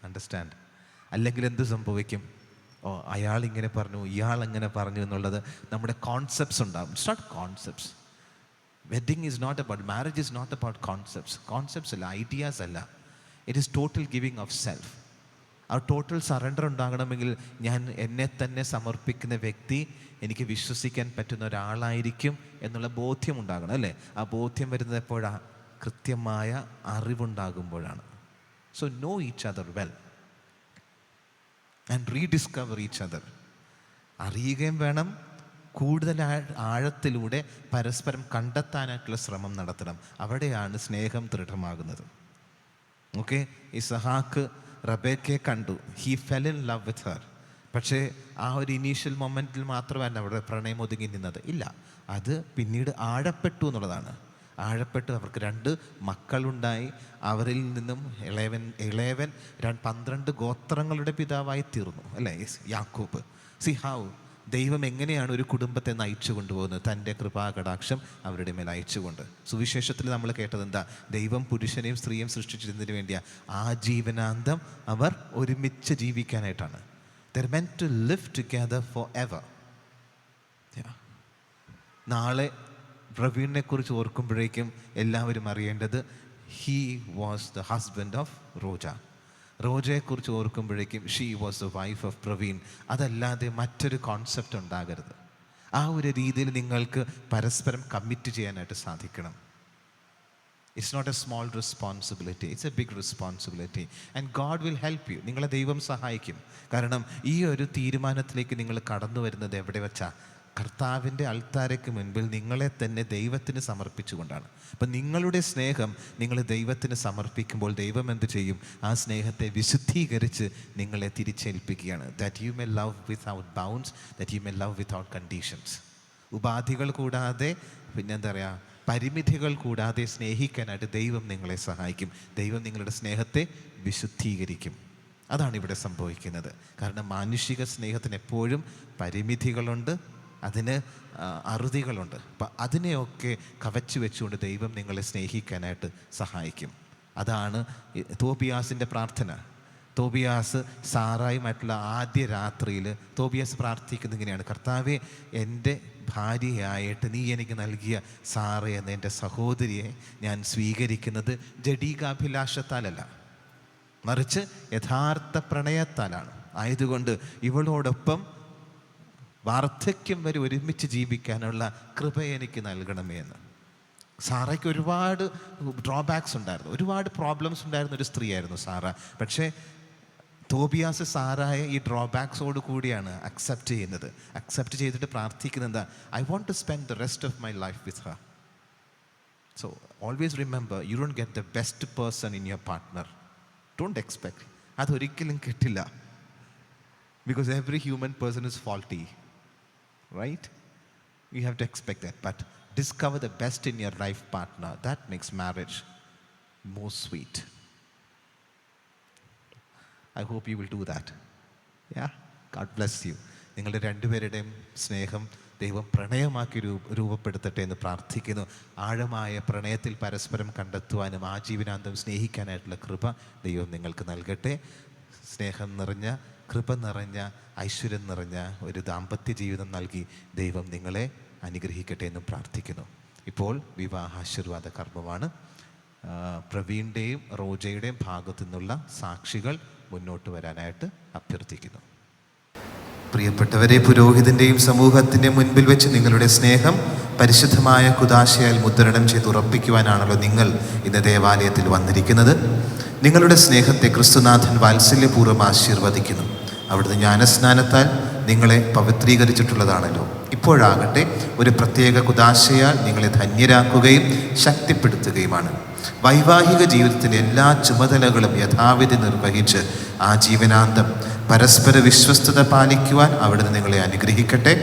അണ്ടർസ്റ്റാൻഡ്? അല്ലെങ്കിൽ എന്ത് സംഭവിക്കും? ഓ, അയാൾ ഇങ്ങനെ പറഞ്ഞു, ഇയാൾ എങ്ങനെ പറഞ്ഞു എന്നുള്ളത് നമ്മുടെ കോൺസെപ്റ്റ്സ് ഉണ്ടാകും. It's not concepts. Wedding is not about, marriage is not about concepts അല്ല, ഐഡിയാസ് അല്ല. It is total giving of self. ആ ടോട്ടൽ സറണ്ടർ ഉണ്ടാകണമെങ്കിൽ ഞാൻ എന്നെ തന്നെ സമർപ്പിക്കുന്ന വ്യക്തി എനിക്ക് വിശ്വസിക്കാൻ പറ്റുന്ന ഒരാളായിരിക്കും എന്നുള്ള ബോധ്യം ഉണ്ടാകണം, അല്ലേ? ആ ബോധ്യം വരുന്നത് എപ്പോഴാണ്? കൃത്യമായ അറിവുണ്ടാകുമ്പോഴാണ്. So know each other well and rediscover each other. അറിയുകയും വേണം, കൂടുതൽ ആഴത്തിലൂടെ പരസ്പരം കണ്ടെത്താനായിട്ടുള്ള ശ്രമം നടത്തണം. അവിടെയാണ് സ്നേഹം ദൃഢമാകുന്നത്. ഓക്കെ, ഇസഹാക്ക് റബേക്കയെ കണ്ടു, he fell in love with her. പക്ഷേ ആ ഒരു ഇനീഷ്യൽ മൊമെൻറ്റിൽ മാത്രമല്ല അവിടെ പ്രണയം ഒതുങ്ങി നിന്നത്, ഇല്ല, അത് പിന്നീട് ആഴപ്പെട്ടു എന്നുള്ളതാണ്. ആഴപ്പെട്ട് അവർക്ക് 2 മക്കളുണ്ടായി. അവരിൽ നിന്നും ഇളയവൻ 12 ഗോത്രങ്ങളുടെ പിതാവായി തീർന്നു, അല്ലേ? യാക്കോബ്. സി ഹൗ ദൈവം എങ്ങനെയാണ് ഒരു കുടുംബത്തെ നയിച്ചു കൊണ്ടുപോകുന്നത്? തൻ്റെ കൃപാകടാക്ഷം അവരുടെ മേൽ അയച്ചുകൊണ്ട്. സുവിശേഷത്തിൽ നമ്മൾ കേട്ടത് എന്താ? ദൈവം പുരുഷനെയും സ്ത്രീയും സൃഷ്ടിച്ചതിന് വേണ്ടിയാ ആജീവനാന്തം അവർ ഒരുമിച്ച് ജീവിക്കാനായിട്ടാണ്. They're meant to live together forever. നാളെ പ്രവീണിനെ കുറിച്ച് ഓർക്കുമ്പോഴേക്കും എല്ലാവരും അറിയേണ്ടത് he was the husband of Roja. റോജയെക്കുറിച്ച് ഓർക്കുമ്പോഴേക്കും she was the wife of Praveen. അതല്ലാതെ മറ്റൊരു കോൺസെപ്റ്റ് ഉണ്ടാകരുത്. ആ ഒരു രീതിയിൽ നിങ്ങൾക്ക് പരസ്പരം കമ്മിറ്റ് ചെയ്യാനായിട്ട് സാധിക്കണം. It's not a small responsibility, it's a big responsibility. And God will help you. നിങ്ങളെ ദൈവം സഹായിക്കും. കാരണം ഈ ഒരു തീരുമാനത്തിലേക്ക് നിങ്ങൾ കടന്നു വരുന്നത് എവിടെ വെച്ചാൽ കർത്താവിൻ്റെ അൾത്താരയ്ക്ക് മുൻപിൽ നിങ്ങളെ തന്നെ ദൈവത്തിന് സമർപ്പിച്ചുകൊണ്ടാണ്. അപ്പം നിങ്ങളുടെ സ്നേഹം നിങ്ങൾ ദൈവത്തിന് സമർപ്പിക്കുമ്പോൾ ദൈവം എന്ത് ചെയ്യും? ആ സ്നേഹത്തെ വിശുദ്ധീകരിച്ച് നിങ്ങളെ തിരിച്ചേൽപ്പിക്കുകയാണ്. That you may love without bounds, that you may love without conditions. ഉപാധികൾ കൂടാതെ, പിന്നെന്താ പറയുക, പരിമിതികൾ കൂടാതെ സ്നേഹിക്കാനായിട്ട് ദൈവം നിങ്ങളെ സഹായിക്കും. ദൈവം നിങ്ങളുടെ സ്നേഹത്തെ വിശുദ്ധീകരിക്കും. അതാണ് ഇവിടെ സംഭവിക്കുന്നത്. കാരണം മാനുഷിക സ്നേഹത്തിന് എപ്പോഴും പരിമിതികളുണ്ട്, അതിന് അറുതികളുണ്ട്. അപ്പം അതിനെയൊക്കെ കവച്ചു വെച്ചുകൊണ്ട് ദൈവം നിങ്ങളെ സ്നേഹിക്കാനായിട്ട് സഹായിക്കും. അതാണ് തോബിയാസിൻ്റെ പ്രാർത്ഥന. തോബിയാസ് സാറായുമായിട്ടുള്ള ആദ്യ രാത്രിയിൽ തോബിയാസ് പ്രാർത്ഥിക്കുന്നത് ഇങ്ങനെയാണ്: കർത്താവെ, എൻ്റെ ഭാര്യയായിട്ട് നീ എനിക്ക് നൽകിയ സാറ എന്ന എൻ്റെ സഹോദരിയെ ഞാൻ സ്വീകരിക്കുന്നത് ജഡീകാഭിലാഷത്താലല്ല, മറിച്ച് യഥാർത്ഥ പ്രണയത്താലാണ്. ആയതുകൊണ്ട് ഇവളോടൊപ്പം വാർദ്ധക്യം വരെ ഒരുമിച്ച് ജീവിക്കാനുള്ള കൃപ എനിക്ക് നൽകണമേ എന്ന്. സാറയ്ക്ക് ഒരുപാട് ഡ്രോബാക്സ് ഉണ്ടായിരുന്നു, ഒരുപാട് പ്രോബ്ലംസ് ഉണ്ടായിരുന്ന ഒരു സ്ത്രീയായിരുന്നു സാറ. പക്ഷേ തോബിയാസ് സാറായ ഈ ഡ്രോബാക്സോട് കൂടിയാണ് അക്സെപ്റ്റ് ചെയ്യുന്നത്. അക്സെപ്റ്റ് ചെയ്തിട്ട് പ്രാർത്ഥിക്കുന്നത് എന്താ? I want to spend the rest of my life with her. So always remember, you don't get the best person in your partner. Don't expect. അതൊരിക്കലും കിട്ടില്ല. Because every human person is faulty, right? You have to expect that. But discover the best in your life partner. That makes marriage more sweet. I hope you will do that. Yeah? God bless you. നിങ്ങളുടെ രണ്ടുപേരുടെയും സ്നേഹം ദൈവം പ്രണയമാക്കി രൂപപ്പെടുത്തട്ടെ എന്ന് പ്രാർത്ഥിക്കുന്നു. ആഴമായ പ്രണയത്തിൽ പരസ്പരം കണ്ടെത്തുവാനും ആജീവനാന്തം സ്നേഹിക്കാനായിട്ടുള്ള കൃപ ദൈവം നിങ്ങൾക്ക് നൽകട്ടെ. സ്നേഹം നിറഞ്ഞ, കൃപ നിറഞ്ഞ, ഐശ്വര്യം നിറഞ്ഞ ഒരു ദാമ്പത്യ ജീവിതം നൽകി ദൈവം നിങ്ങളെ അനുഗ്രഹിക്കട്ടെ എന്നും പ്രാർത്ഥിക്കുന്നു. ഇപ്പോൾ വിവാഹാശീർവാദ കർമ്മമാണ്. പ്രവീണിൻ്റെയും റോജയുടെയും ഭാഗത്തു നിന്നുള്ള സാക്ഷികൾ മുന്നോട്ട് വരാനായിട്ട് അഭ്യർത്ഥിക്കുന്നു. പ്രിയപ്പെട്ടവരെ, പുരോഹിതൻ്റെയും സമൂഹത്തിൻ്റെ മുൻപിൽ വെച്ച് നിങ്ങളുടെ സ്നേഹം പരിശുദ്ധമായ കുദാശയാൽ മുദ്രണം ചെയ്ത് ഉറപ്പിക്കുവാനാണല്ലോ നിങ്ങൾ ഇന്ന് ദേവാലയത്തിൽ വന്നിരിക്കുന്നത്. നിങ്ങളുടെ സ്നേഹത്തെ ക്രിസ്തുനാഥൻ വാത്സല്യപൂർവ്വം ആശീർവദിക്കുന്നു. അവിടുന്ന് ജ്ഞാനസ്നാനത്താൽ നിങ്ങളെ പവിത്രീകരിച്ചിട്ടുള്ളതാണല്ലോ. ഇപ്പോഴാകട്ടെ ഒരു പ്രത്യേക കുദാശയാൽ നിങ്ങളെ ധന്യരാക്കുകയും ശക്തിപ്പെടുത്തുകയുമാണ്. വൈവാഹിക ജീവിതത്തിൻ്റെ എല്ലാ ചുമതലകളും യഥാവിധി നിർവഹിച്ച് ആ ജീവനാന്തം പരസ്പര വിശ്വസ്തത പാലിക്കുവാൻ അവിടുന്ന് നിങ്ങളെ അനുഗ്രഹിക്കട്ടെ.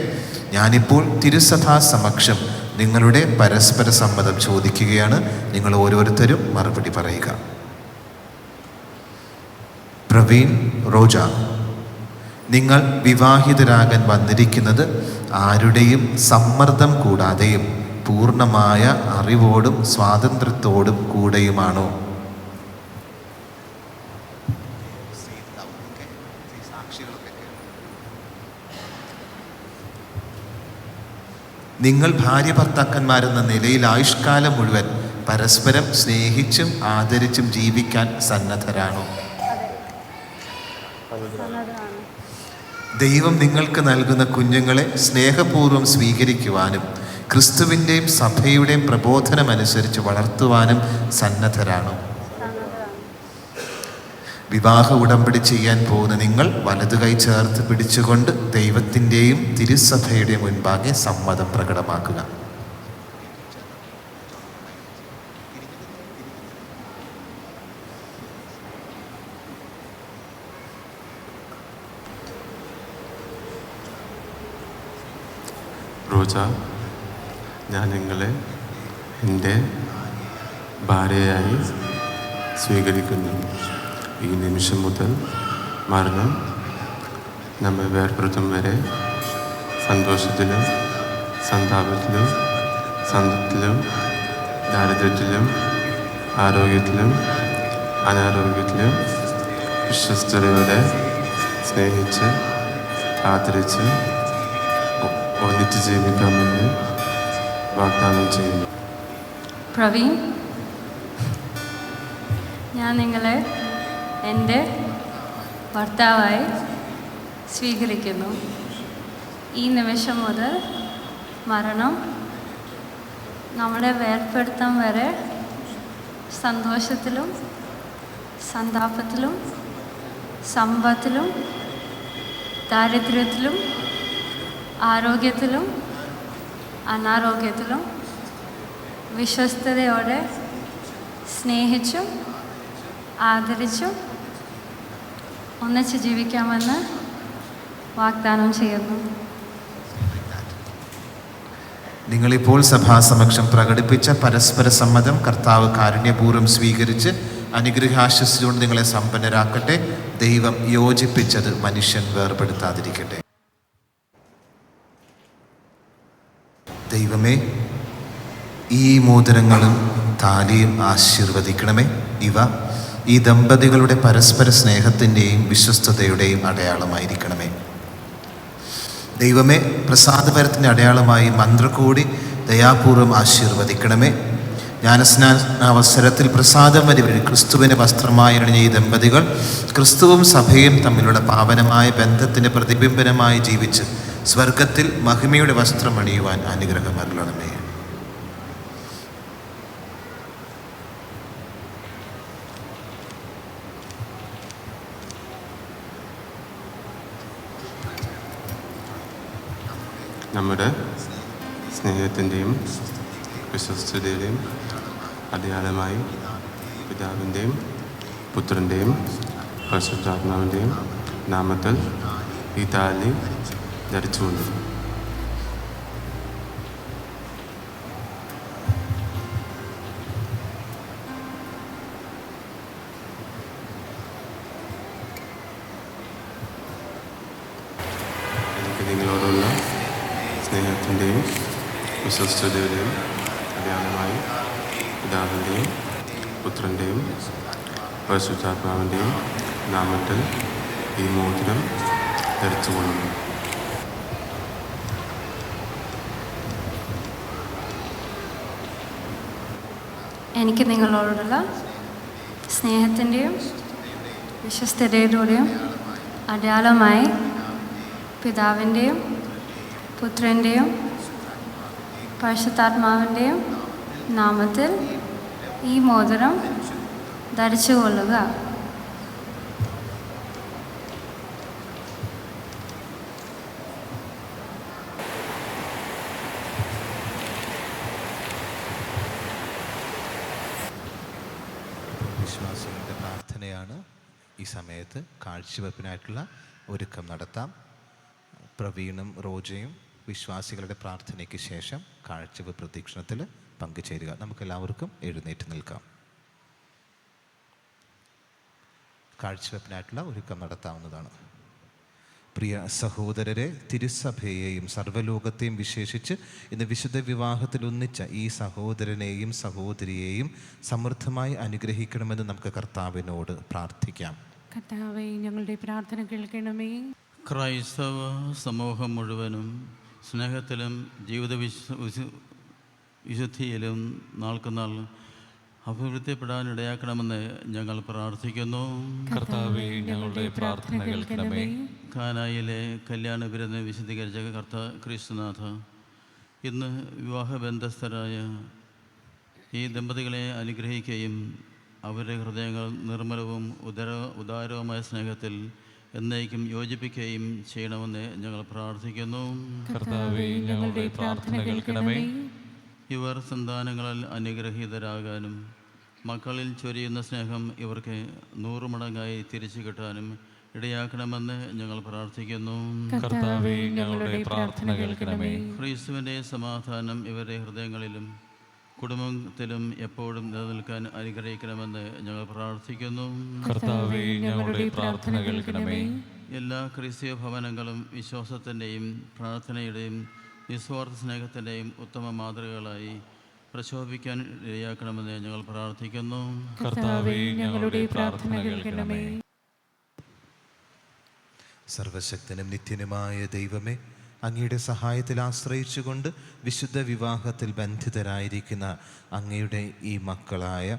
ഞാനിപ്പോൾ തിരുസഭാ സമക്ഷം നിങ്ങളുടെ പരസ്പര സമ്മതം ചോദിക്കുകയാണ്. നിങ്ങൾ ഓരോരുത്തരും മറുപടി പറയുക. പ്രവീൺ, റോജ, നിങ്ങൾ വിവാഹിതരാകാൻ വന്നിരിക്കുന്നത് ആരുടെയും സമ്മർദ്ദം കൂടാതെയും പൂർണ്ണമായ അറിവോടും സ്വാതന്ത്ര്യത്തോടും കൂടെയുമാണോ? നിങ്ങൾ ഭാര്യ ഭർത്താക്കന്മാരെന്ന നിലയിൽ ആയുഷ്കാലം മുഴുവൻ പരസ്പരം സ്നേഹിച്ചും ആദരിച്ചും ജീവിക്കാൻ സന്നദ്ധരാണോ? ദൈവം നിങ്ങൾക്ക് നൽകുന്ന കുഞ്ഞുങ്ങളെ സ്നേഹപൂർവ്വം സ്വീകരിക്കുവാനും ക്രിസ്തുവിൻ്റെയും സഭയുടെയും പ്രബോധനമനുസരിച്ച് വളർത്തുവാനും സന്നദ്ധരാണോ? വിവാഹ ഉടമ്പടി ചെയ്യാൻ പോകുന്ന നിങ്ങൾ വലതുകൈ ചേർത്ത് പിടിച്ചുകൊണ്ട് ദൈവത്തിൻ്റെയും തിരുസഭയുടെയും മുൻപാകെ സമ്മതം പ്രകടമാക്കുക. റോജ, ഞാൻ നിങ്ങളെ എൻ്റെ ഭാര്യയായി സ്വീകരിക്കുന്നു. ഈ നിമിഷം മുതൽ മരണം നമ്മെ വേർപെടുത്തും വരെ സന്തോഷത്തിലും സന്താപത്തിലും സന്തത്തിലും ദാരിദ്ര്യത്തിലും ആരോഗ്യത്തിലും അനാരോഗ്യത്തിലും വിശ്വസ്തയോടെ സ്നേഹിച്ച് ആദരിച്ച് ഒന്നിച്ച് ജീവിക്കാമെന്ന് വാഗ്ദാനം ചെയ്യുന്നു. പ്രവീൺ, ഞാൻ നിങ്ങളെ എൻ്റെ ഭർത്താവായി സ്വീകരിക്കുന്നു. ഈ നിമിഷം മുതൽ മരണം നമ്മളെ വേർപെടുത്താൻ വരെ സന്തോഷത്തിലും സന്താപത്തിലും സമ്പത്തിലും ദാരിദ്ര്യത്തിലും ആരോഗ്യത്തിലും അനാരോഗ്യത്തിലും വിശ്വസ്തയോടെ സ്നേഹിച്ചും ആദരിച്ചും ഒന്നിച്ച് ജീവിക്കാമെന്ന് വാഗ്ദാനം ചെയ്യുന്നു. നിങ്ങളിപ്പോൾ സഭാസമക്ഷം പ്രകടിപ്പിച്ച പരസ്പര സമ്മതം കർത്താവ് കാരുണ്യപൂർവ്വം സ്വീകരിച്ച് അനുഗ്രഹാശിച്ചുകൊണ്ട് നിങ്ങളെ സമ്പന്നരാക്കട്ടെ. ദൈവം യോജിപ്പിച്ചത് മനുഷ്യൻ വേർപെടുത്താതിരിക്കട്ടെ. ദൈവമേ, ഈ മോതിരങ്ങളും താലിയും ആശീർവദിക്കണമേ. ഇവ ഈ ദമ്പതികളുടെ പരസ്പര സ്നേഹത്തിൻ്റെയും വിശ്വസ്തതയുടെയും അടയാളമായിരിക്കണമേ. ദൈവമേ, പ്രസാദപരത്തിൻ്റെ അടയാളമായി മന്ത്രകൂടി ദയാപൂർവം ആശീർവദിക്കണമേ. ജ്ഞാനസ്നാനാവസരത്തിൽ പ്രസാദം വരി ക്രിസ്തുവിന് വസ്ത്രമായി അണിഞ്ഞ ഈ ദമ്പതികൾ ക്രിസ്തുവും സഭയും തമ്മിലുള്ള പാവനമായ ബന്ധത്തിൻ്റെ പ്രതിബിംബനമായി ജീവിച്ച് സ്വർഗത്തിൽ മഹിമയുടെ വസ്ത്രം അണിയുവാൻ അനുഗ്രഹം അരുളണമേ. നമ്മുടെ സ്നേഹത്തിൻ്റെയും വിശ്വസ്തതയുടെയും അടയാളമായി പിതാവിൻ്റെയും പുത്രൻ്റെയും പരിശുദ്ധാത്മാവിൻ്റെയും നാമത്തിൽ ഈ താലി ധരിച്ചുകൊണ്ട് എനിക്ക് നിങ്ങളോടുള്ള സ്നേഹത്തിൻ്റെയും വിശ്വസ്തതയുടെയും അടയാളമായി പിതാവിൻ്റെയും പുത്രൻ്റെയും പരിശുദ്ധാത്മാവിൻ്റെയും നാമത്തിൽ ഈ മോതിരം ധരിച്ചുകൊള്ളുന്നു. എനിക്ക് നിങ്ങളോടുള്ള സ്നേഹത്തിൻ്റെയും വിശ്വസ്തതയുടെയും അടയാളമായി പിതാവിൻ്റെയും പുത്രൻ്റെയും പരിശുദ്ധാത്മാവിൻ്റെയും നാമത്തിൽ ഈ മോതിരം ധരിച്ചുകൊള്ളുക. വിശ്വാസികളുടെ പ്രാർത്ഥനയാണ്. ഈ സമയത്ത് കാഴ്ചവെപ്പിനായിട്ടുള്ള ഒരുക്കം നടത്താം. പ്രവീണും റോജയും വിശ്വാസികളുടെ പ്രാർത്ഥനയ്ക്ക് ശേഷം കാഴ്ചവെപ്പ് പ്രദക്ഷിണത്തിൽ പങ്കുചേരുക. നമുക്കെല്ലാവർക്കും എഴുന്നേറ്റ് നിൽക്കാം. കാഴ്ചവെപ്പിനായിട്ടുള്ള ഒരുക്കം നടത്താവുന്നതാണ്. പ്രിയ സഹോദരരെ, തിരുസഭയെയും സർവ്വലോകത്തെയും വിശേഷിച്ച് ഇന്ന് വിശുദ്ധ വിവാഹത്തിൽ ഒന്നിച്ച ഈ സഹോദരനെയും സഹോദരിയെയും സമൃദ്ധമായി അനുഗ്രഹിക്കണമെന്ന് നമുക്ക് കർത്താവിനോട് പ്രാർത്ഥിക്കാം. കർത്താവേ, ഞങ്ങളുടെ പ്രാർത്ഥന കേൾക്കണമേ. ക്രൈസ്തവ സമൂഹം മുഴുവനും സ്നേഹത്തിലും ജീവിത വിശുദ്ധിയിലും നാൾക്കുനാൾ അഭിവൃദ്ധിപ്പെടാനിടയാക്കണമെന്ന് ഞങ്ങൾ പ്രാർത്ഥിക്കുന്നു. കർത്താവേ, ഞങ്ങളുടെ പ്രാർത്ഥന കേൾക്കണമേ. കാനായിലെ കല്യാണ വിരുന്ന് വിശദീകരിച്ച ക്രിസ്തുനാഥ, ഇന്ന് വിവാഹബന്ധസ്ഥരായ ഈ ദമ്പതികളെ അനുഗ്രഹിക്കുകയും അവരുടെ ഹൃദയങ്ങൾ നിർമ്മലവും ഉദാരവുമായ സ്നേഹത്തിൽ എന്നേക്കും യോജിപ്പിക്കുകയും ചെയ്യണമെന്ന് ഞങ്ങൾ പ്രാർത്ഥിക്കുന്നു. കർത്താവേ, ഞങ്ങളുടെ പ്രാർത്ഥന കേൾക്കണമേ. ഇവർ സന്താനങ്ങളിൽ അനുഗ്രഹീതരാകാനും മക്കളിൽ ചൊരിയുന്ന സ്നേഹം ഇവർക്ക് 100 മടങ്ങായി തിരിച്ചു കിട്ടാനും ഇടയാക്കണമെന്ന് ഞങ്ങൾ പ്രാർത്ഥിക്കുന്നു. കർത്താവേ, ഞങ്ങളുടെ പ്രാർത്ഥന കേൾക്കണമേ. ക്രിസ്തുവിൻ്റെ സമാധാനം ഇവരുടെ ഹൃദയങ്ങളിലും കുടുംബത്തിലും എപ്പോഴും നിലനിൽക്കാൻ അനുഗ്രഹിക്കണമെന്ന് ഞങ്ങൾ പ്രാർത്ഥിക്കുന്നു. കർത്താവേ, ഞങ്ങളുടെ പ്രാർത്ഥന കേൾക്കണമേ. എല്ലാ ക്രിസ്തീയ ഭവനങ്ങളും വിശ്വാസത്തിൻ്റെയും പ്രാർത്ഥനയുടെയും നിസ്വാർത്ഥ സ്നേഹത്തിൻ്റെയും ഉത്തമ മാതൃകകളായി പ്രശോഭിക്കാൻ ഇടയാക്കണമെന്ന് ഞങ്ങൾ പ്രാർത്ഥിക്കുന്നു. കർത്താവേ, ഞങ്ങളുടെ പ്രാർത്ഥന കേൾക്കണമേ. സർവശക്തനും നിത്യനുമായ ദൈവമേ, അങ്ങയുടെ സഹായത്തിൽ ആശ്രയിച്ചുകൊണ്ട് വിശുദ്ധ വിവാഹത്തിൽ ബന്ധിതരായിരിക്കുന്ന അങ്ങയുടെ ഈ മക്കളായ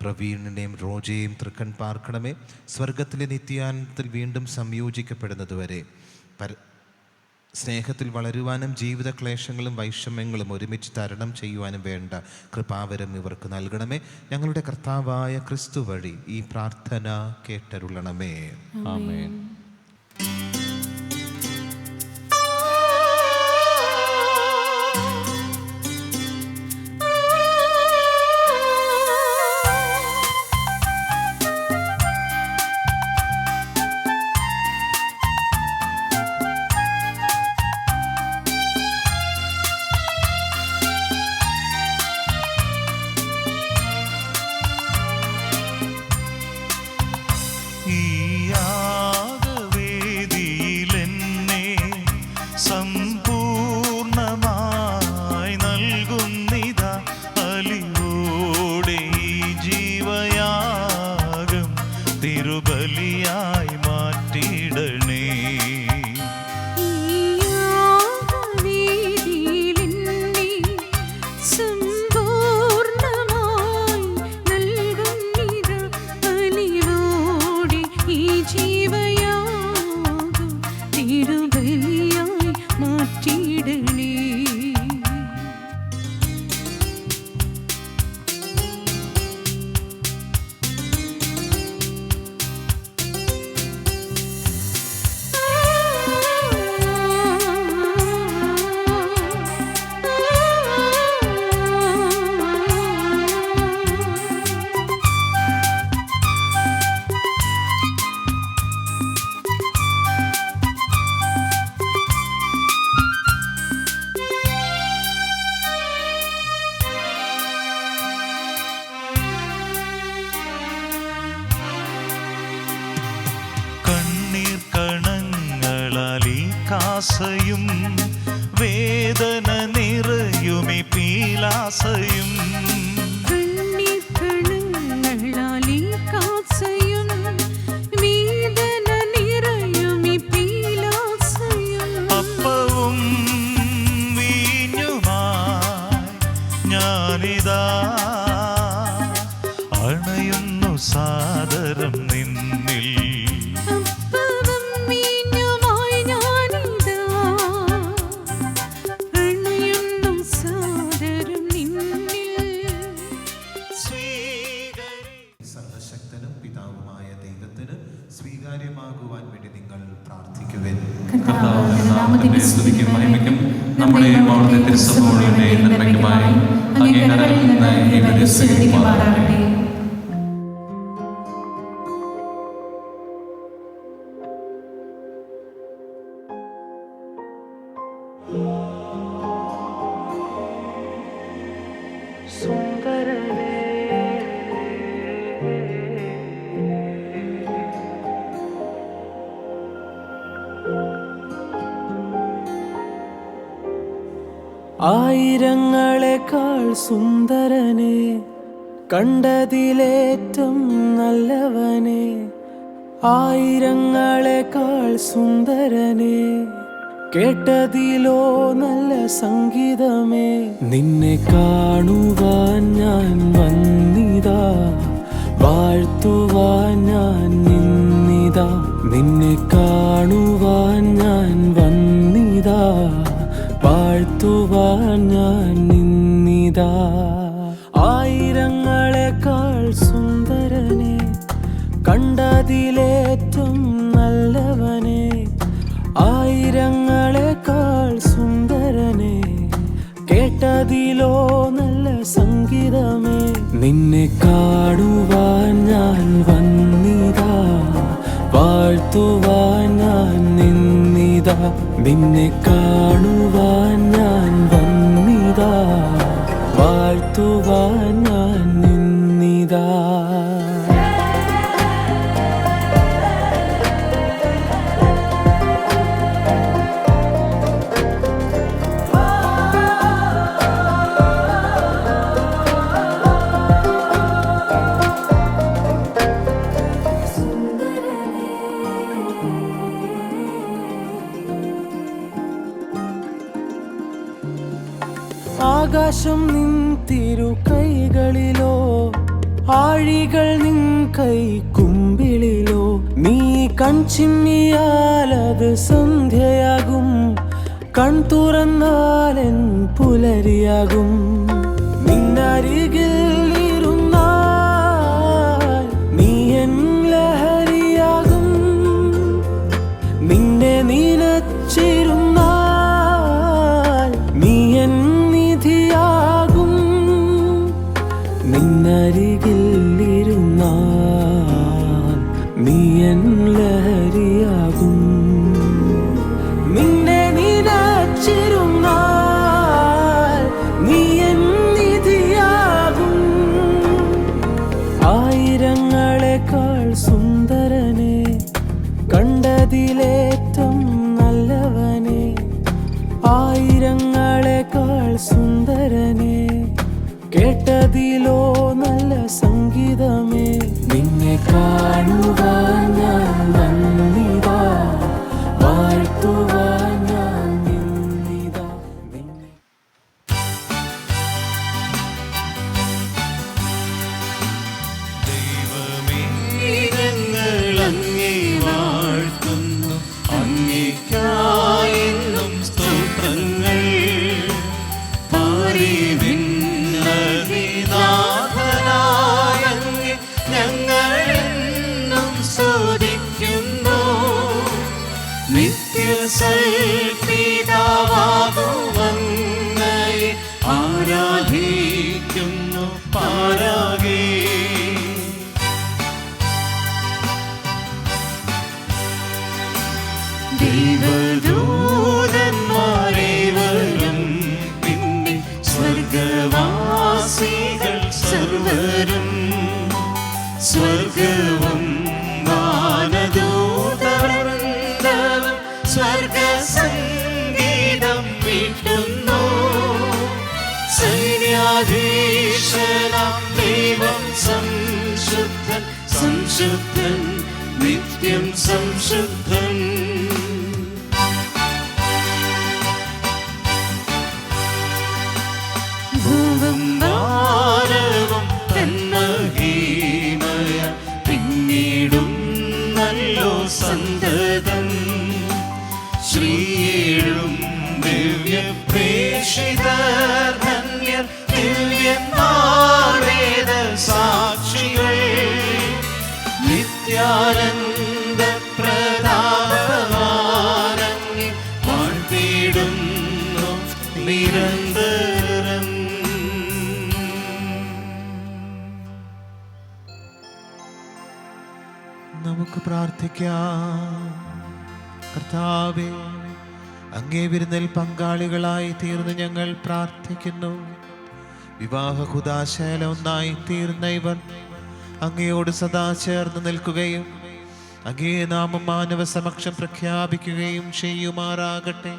പ്രവീണിനെയും റോജയെയും തൃക്കൺ പാർക്കണമേ. സ്വർഗത്തിലെ നിത്യാനന്ദത്തിൽ വീണ്ടും സംയോജിക്കപ്പെടുന്നതുവരെ സ്നേഹത്തിൽ വളരുവാനും ജീവിത ക്ലേശങ്ങളും വൈഷമ്യങ്ങളും ഒരുമിച്ച് തരണം ചെയ്യുവാനും വേണ്ട കൃപാവരം ഇവർക്ക് നൽകണമേ. ഞങ്ങളുടെ കർത്താവായ ക്രിസ്തു വഴി ഈ പ്രാർത്ഥന കേട്ടരുളണമേ. ആമേൻ. തിരുബലിയായി മാറ്റിടണേ. കാസയും വേദന നിറയുമി പീലാസയും അപ്പവും വീഞ്ഞുമായി ഞാനിതാ അണയുന്നു സാദരം നിന്നിൽ. സ്വീകാര്യമാകുവാൻ വേണ്ടി നിങ്ങൾ പ്രാർത്ഥിക്കുവിൻ. കർത്താവിന്റെ സ്തുതിക്കും മഹിമയ്ക്കും നമ്മുടെ അവിടുത്തെ തിരുസഭയുടെ നന്മയ്ക്കുമായി അങ്ങേ കരങ്ങളിൽ നിന്ന് ഇവരെ സ്വീകരിക്കുമാറാകട്ടെ. ആയിരങ്ങളെക്കാൾ സുന്ദരനെ, കണ്ടതിലേറ്റം നല്ലവനെ, ആയിരങ്ങളെക്കാൾ സുന്ദരനെ, കേട്ടതിലോ നല്ല സംഗീതമേ. നിന്നെ കാണുവാൻ ഞാൻ വന്നിതാ, വാഴ്ത്തുവാൻ ഞാൻ നിന്നിതാ. നിന്നെ കാണുവാൻ ഞാൻ വന്നിതാ, വാഴ്ത്തുവാൻ ഞാൻ നിന്നിതാ. ആയിരങ്ങളെക്കാൾ സുന്ദരനെ, കണ്ടതിലേറ്റം നല്ലവനെ, ആയിരങ്ങളെക്കാൾ സുന്ദരനെ, കേട്ടതിലോ നല്ല സംഗീതമേ. നിന്നെ കാണുവാൻ ഞാൻ വന്നിതാ, വാഴ്ത്തുവാൻ ഞാൻ നിന്നിതാ. നിന്നെ കാണുവാൻ ഞാൻ വന്നിതാ, വാഴ്ത്തുവാൻ ഞാൻ നിന്നിതാ. ആകാശം നിൻ തിരു കൈകളിലോ, ആഴികൾ നിൻ കൈ കുമ്പിളിലോ. നീ കൺചിമ്മിയാൽ അത് സന്ധ്യയാകും, കൺ തുറന്നാലെൻ പുലരിയാകും. നിന്നരികിൽ ഇരുന്നാൽ നീ എൻ ലഹരിയാകും. നിന്നെ നിനച്ചിരുന്നാൽ നീ എൻ നിധിയാകും. നിന്നരികിൽ ഇരുന്നാൽ നീ എൻ ലഹരിയാകും. നിന്നെ നിനച്ചിരുന്നാൽ നീ എൻ നിധിയാകും. ആയിരങ്ങളെക്കാൾ സുന്ദരനെ, കണ്ടതിലേറ്റം നല്ലവനെ. ആയിരങ്ങളെക്കാൾ സുന്ദരനെ, കേട്ടതിലോ നല്ല സംഗീതമേ. നിന്നെ കാണുവാൻ ഞാൻ വന്നിതാ, വാഴ്ത്തുവാൻ ഞാൻ നിന്നിതാ. ദൈവമേ, ഞങ്ങൾ അങ്ങേ വാഴ്ത്തുന്നു, അങ്ങേയ്ക്കായെന്നും സ്തോത്രങ്ങൾ. പാരിവിന്നതിനാഥനായ അങ്ങേ ഞങ്ങളെന്നും സ്തുതിക്കുന്നു. നിത്യസൽപിതാവാകുമങ്ങയെ ആരാധിക്കുന്നു പാരാകേ. ദൈവദൂതന്മാരേവരും പിന്നെ സ്വർഗവാസികൾ സർവരും, സ്വർഗവും വാനദൂതവൃന്ദവും സ്വർഗസംഗീതം വീട്ടുന്നു. സൈന്യാധീശനാം ദൈവം സംശുദ്ധൻ, സംശുദ്ധൻ, നിത്യം സംശുദ്ധൻ. ഭൂവും വാനവും തന്മഹീമയ പിന്നീടും നല്ലോ സന്തതം. ശ്രീയേഴും ദിവ്യപ്രേഷിതർ ധന്യർ, ദിവ്യന്മാർ വേദ സാക്ഷികൾ. നിത്യാനന്ദ പ്രതാപവാനങ്ങി വാഴ്ത്തിടുന്നു നിരന്തരം. നമുക്ക് പ്രാർത്ഥിക്കാം. കർത്താവേ, അങ്ങേ വിരുന്നിൽ പങ്കാളികളായി തീർന്ന് ഞങ്ങൾ പ്രാർത്ഥിക്കുന്നു. വിവാഹ കുദാശയില ഒന്നായി തീർന്ന ഇവർ അങ്ങയോട് സദാ ചേർന്ന് നിൽക്കുകയും അങ്ങേ നാമം മാനവ സമക്ഷം പ്രഖ്യാപിക്കുകയും ചെയ്യുമാറാകട്ടെ.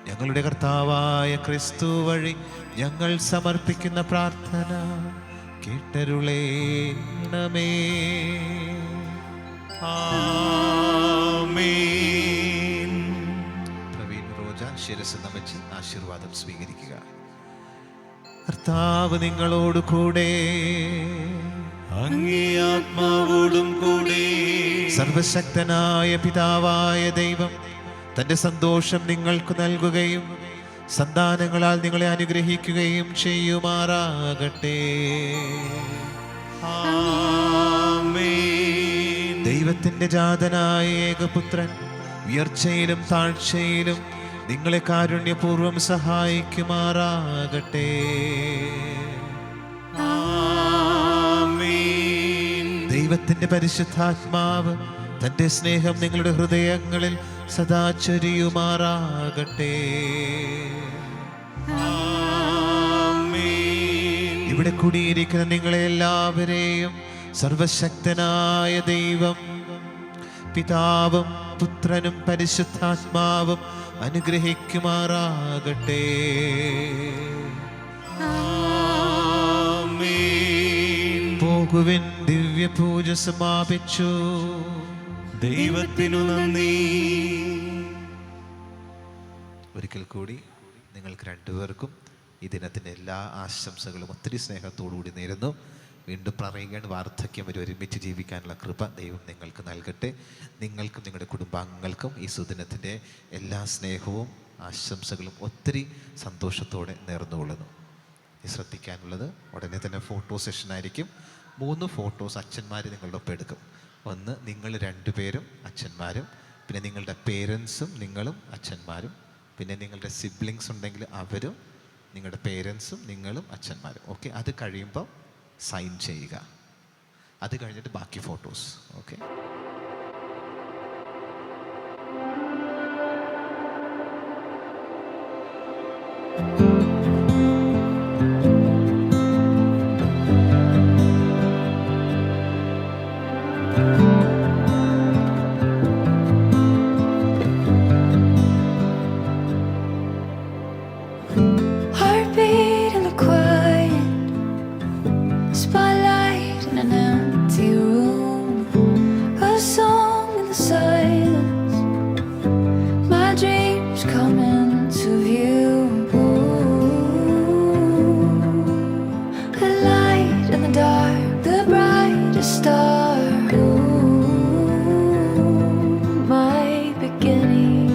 ഞങ്ങളുടെ കർത്താവായ ക്രിസ്തു വഴി ഞങ്ങൾ സമർപ്പിക്കുന്ന പ്രാർത്ഥന കേട്ടരുളേണമേ. ആമേൻ. പ്രവീൺ റോജ ശിരസ് നമിച്ച് ആശീർവാദം സ്വീകരിക്കുക. കർത്താവ് നിങ്ങളോട് കൂടെ, അങ്ങേ ആത്മാവോടും കൂടെ. സർവശക്തനായ പിതാവായ ദൈവം തന്റെ സന്തോഷം നിങ്ങൾക്ക് നൽകുകയും സന്താനങ്ങളാൽ നിങ്ങളെ അനുഗ്രഹിക്കുകയും ചെയ്യുമാറാകട്ടെ. ആമേൻ. ദൈവത്തിന്റെ ജാതനായ ഏകപുത്രൻ ഉയർച്ചയിലും താഴ്ചയിലും നിങ്ങളെ കാരുണ്യപൂർവ്വം സഹായിക്കുമാറാകട്ടെ. ദൈവത്തിന്റെ പരിശുദ്ധാത്മാവ് തന്റെ സ്നേഹം നിങ്ങളുടെ ഹൃദയങ്ങളിൽ സദാ ചൊരിയുമാറാകട്ടെ. ഇവിടെ കൂടിയിരിക്കുന്ന നിങ്ങളെ എല്ലാവരെയും സർവശക്തനായ ദൈവം പിതാവും പുത്രനും പരിശുദ്ധാത്മാവും അനുഗ്രഹിക്കുമാറാകട്ടെ. പോകുവിൻ, ദിവ്യപൂജ സമാപിച്ചു. ദൈവത്തിനു നന്ദി. ഒരിക്കൽ കൂടി നിങ്ങൾക്ക് രണ്ടുപേർക്കും ഈ ദിനത്തിൻ്റെ എല്ലാ ആശംസകളും ഒത്തിരി സ്നേഹത്തോടുകൂടി നേരുന്നു. വീണ്ടും പറയുകയാണ്, വാർദ്ധക്യം വരെ ഒരുമിച്ച് ജീവിക്കാനുള്ള കൃപ ദൈവം നിങ്ങൾക്ക് നൽകട്ടെ. നിങ്ങൾക്കും നിങ്ങളുടെ കുടുംബാംഗങ്ങൾക്കും ഈ സുദിനത്തിൻ്റെ എല്ലാ സ്നേഹവും ആശംസകളും ഒത്തിരി സന്തോഷത്തോടെ നേർന്നുകൊള്ളുന്നു. ശ്രദ്ധിക്കാനുള്ളത് ഉടനെ തന്നെ ഫോട്ടോ സെഷനായിരിക്കും. 3 ഫോട്ടോസ് അച്ഛന്മാർ നിങ്ങളുടെ ഒപ്പം എടുക്കും. ഒന്ന് നിങ്ങൾ 2 പേരും അച്ഛന്മാരും, പിന്നെ നിങ്ങളുടെ പേരൻസും നിങ്ങളും അച്ഛന്മാരും, പിന്നെ നിങ്ങളുടെ സിബ്ലിങ്സ് ഉണ്ടെങ്കിൽ അവരും, നിങ്ങളുടെ പേരൻസും നിങ്ങളും അച്ഛന്മാരും. ഓക്കെ, അത് കഴിയുമ്പോൾ സൈൻ ചെയ്യുക. അത് കഴിഞ്ഞിട്ട് ബാക്കി photos. Okay. Heartbeat in the quiet, spotlight in an empty room, a song in the silence, my dreams come into view. A light in the dark, the brightest star. My beginning.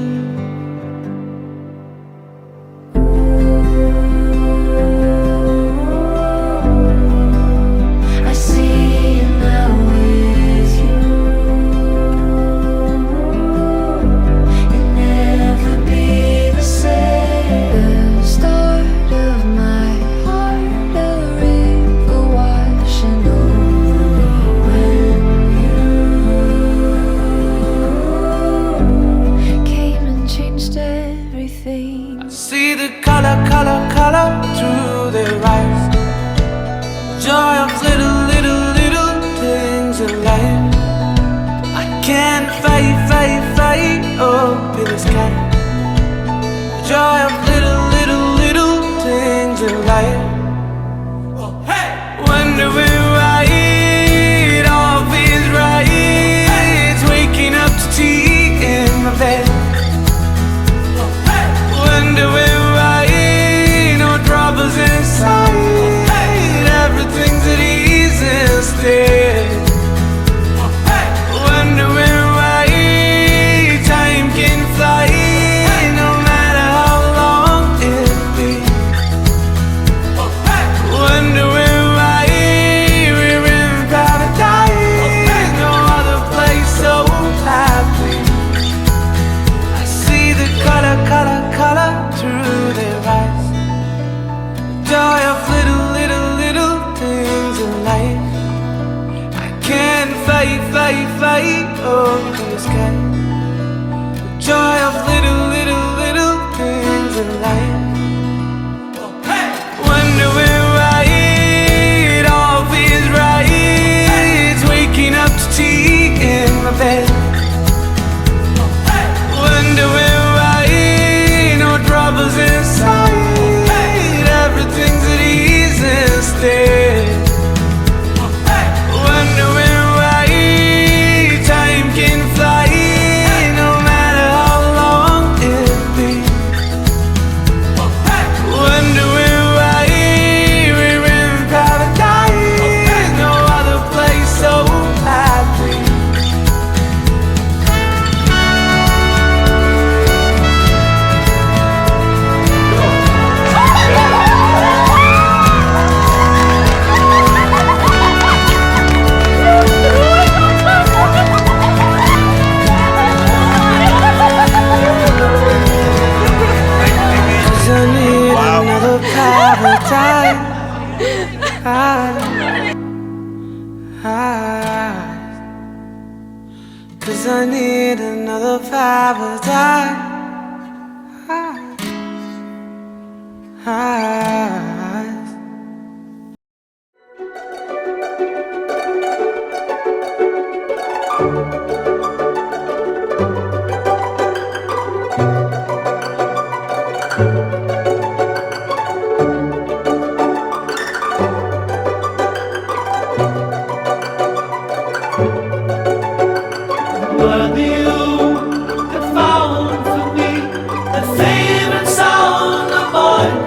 I see you now with you. You'll never be the same. The start of my heart, a river washing over me when you came and changed everything. See the color, color, color through their eyes. Joy of little, little, little things in life. I can't fight, fight, fight up in the sky. Joy of little, little, little things in life. Wonder why it all feels right. Waking up to tea in my bed. Wonder why no troubles inside. Everything's at ease instead. Wonder why time can fly, no matter how long it be. Wonder why we're in paradise, no other place so happy. I see the color, color, color through their eyes. Joy of little, little, little things in life. I can't fight, fight, fight up in the sky. Joy of little, little, little things in life. Wonder why it all feels right. Waking up to tea in my bed. Wonder why no troubles inside. Everything's at ease instead. Wonder why time can fly, no matter how long it be. Wonder why we're in paradise, no other place so happy. Another paradise. Cause I need another paradise. But you have found for me the favorite sound of mine.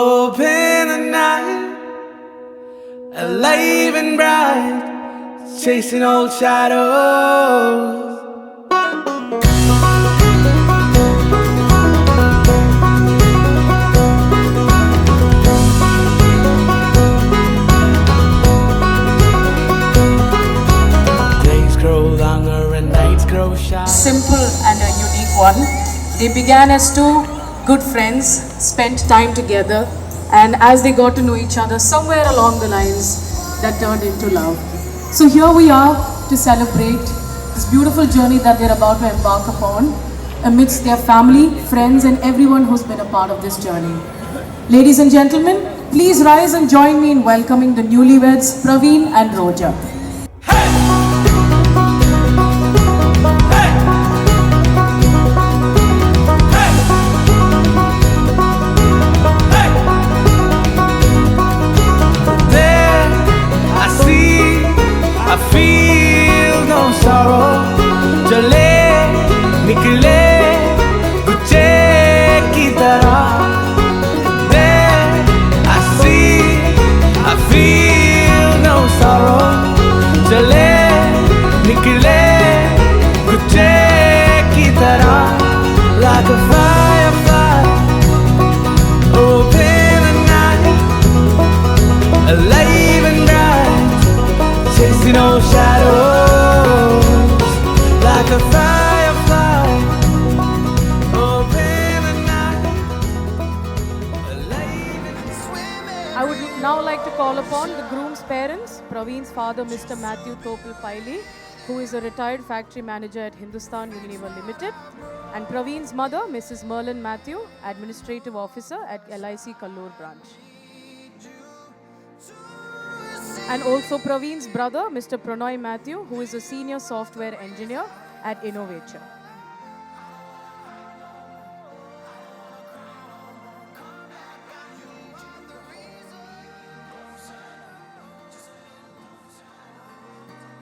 Open the night, alive and bright, chasing old shadows. Days grow longer and nights grow short. Simple and a unique one. They began as two good friends, spent time together, and as they got to know each other, somewhere along the lines, that turned into love. So here we are to celebrate this beautiful journey that they're about to embark upon amidst their family, friends, and everyone who's been a part of this journey. Ladies and gentlemen, please rise and join me in welcoming the newlyweds, Praveen and Roja. I feel no sorrow. चले निकले तुझे की तरह. There I see, I feel no sorrow. चले निकले तुझे की तरह. Like a firefly, open the night, alive and bright, chasing old shadows. Like a firefly, open the night, alive and I would now like to call upon the groom's parents, Praveen's father, Mr. Matthew Topal Paili, who is a retired factory manager at Hindustan Unilever Limited, and Praveen's mother, Mrs. Merlin Matthew, administrative officer at LIC Kallur branch. And also Praveen's brother, Mr. Pranoy Matthew, who is a senior software engineer at Innovature.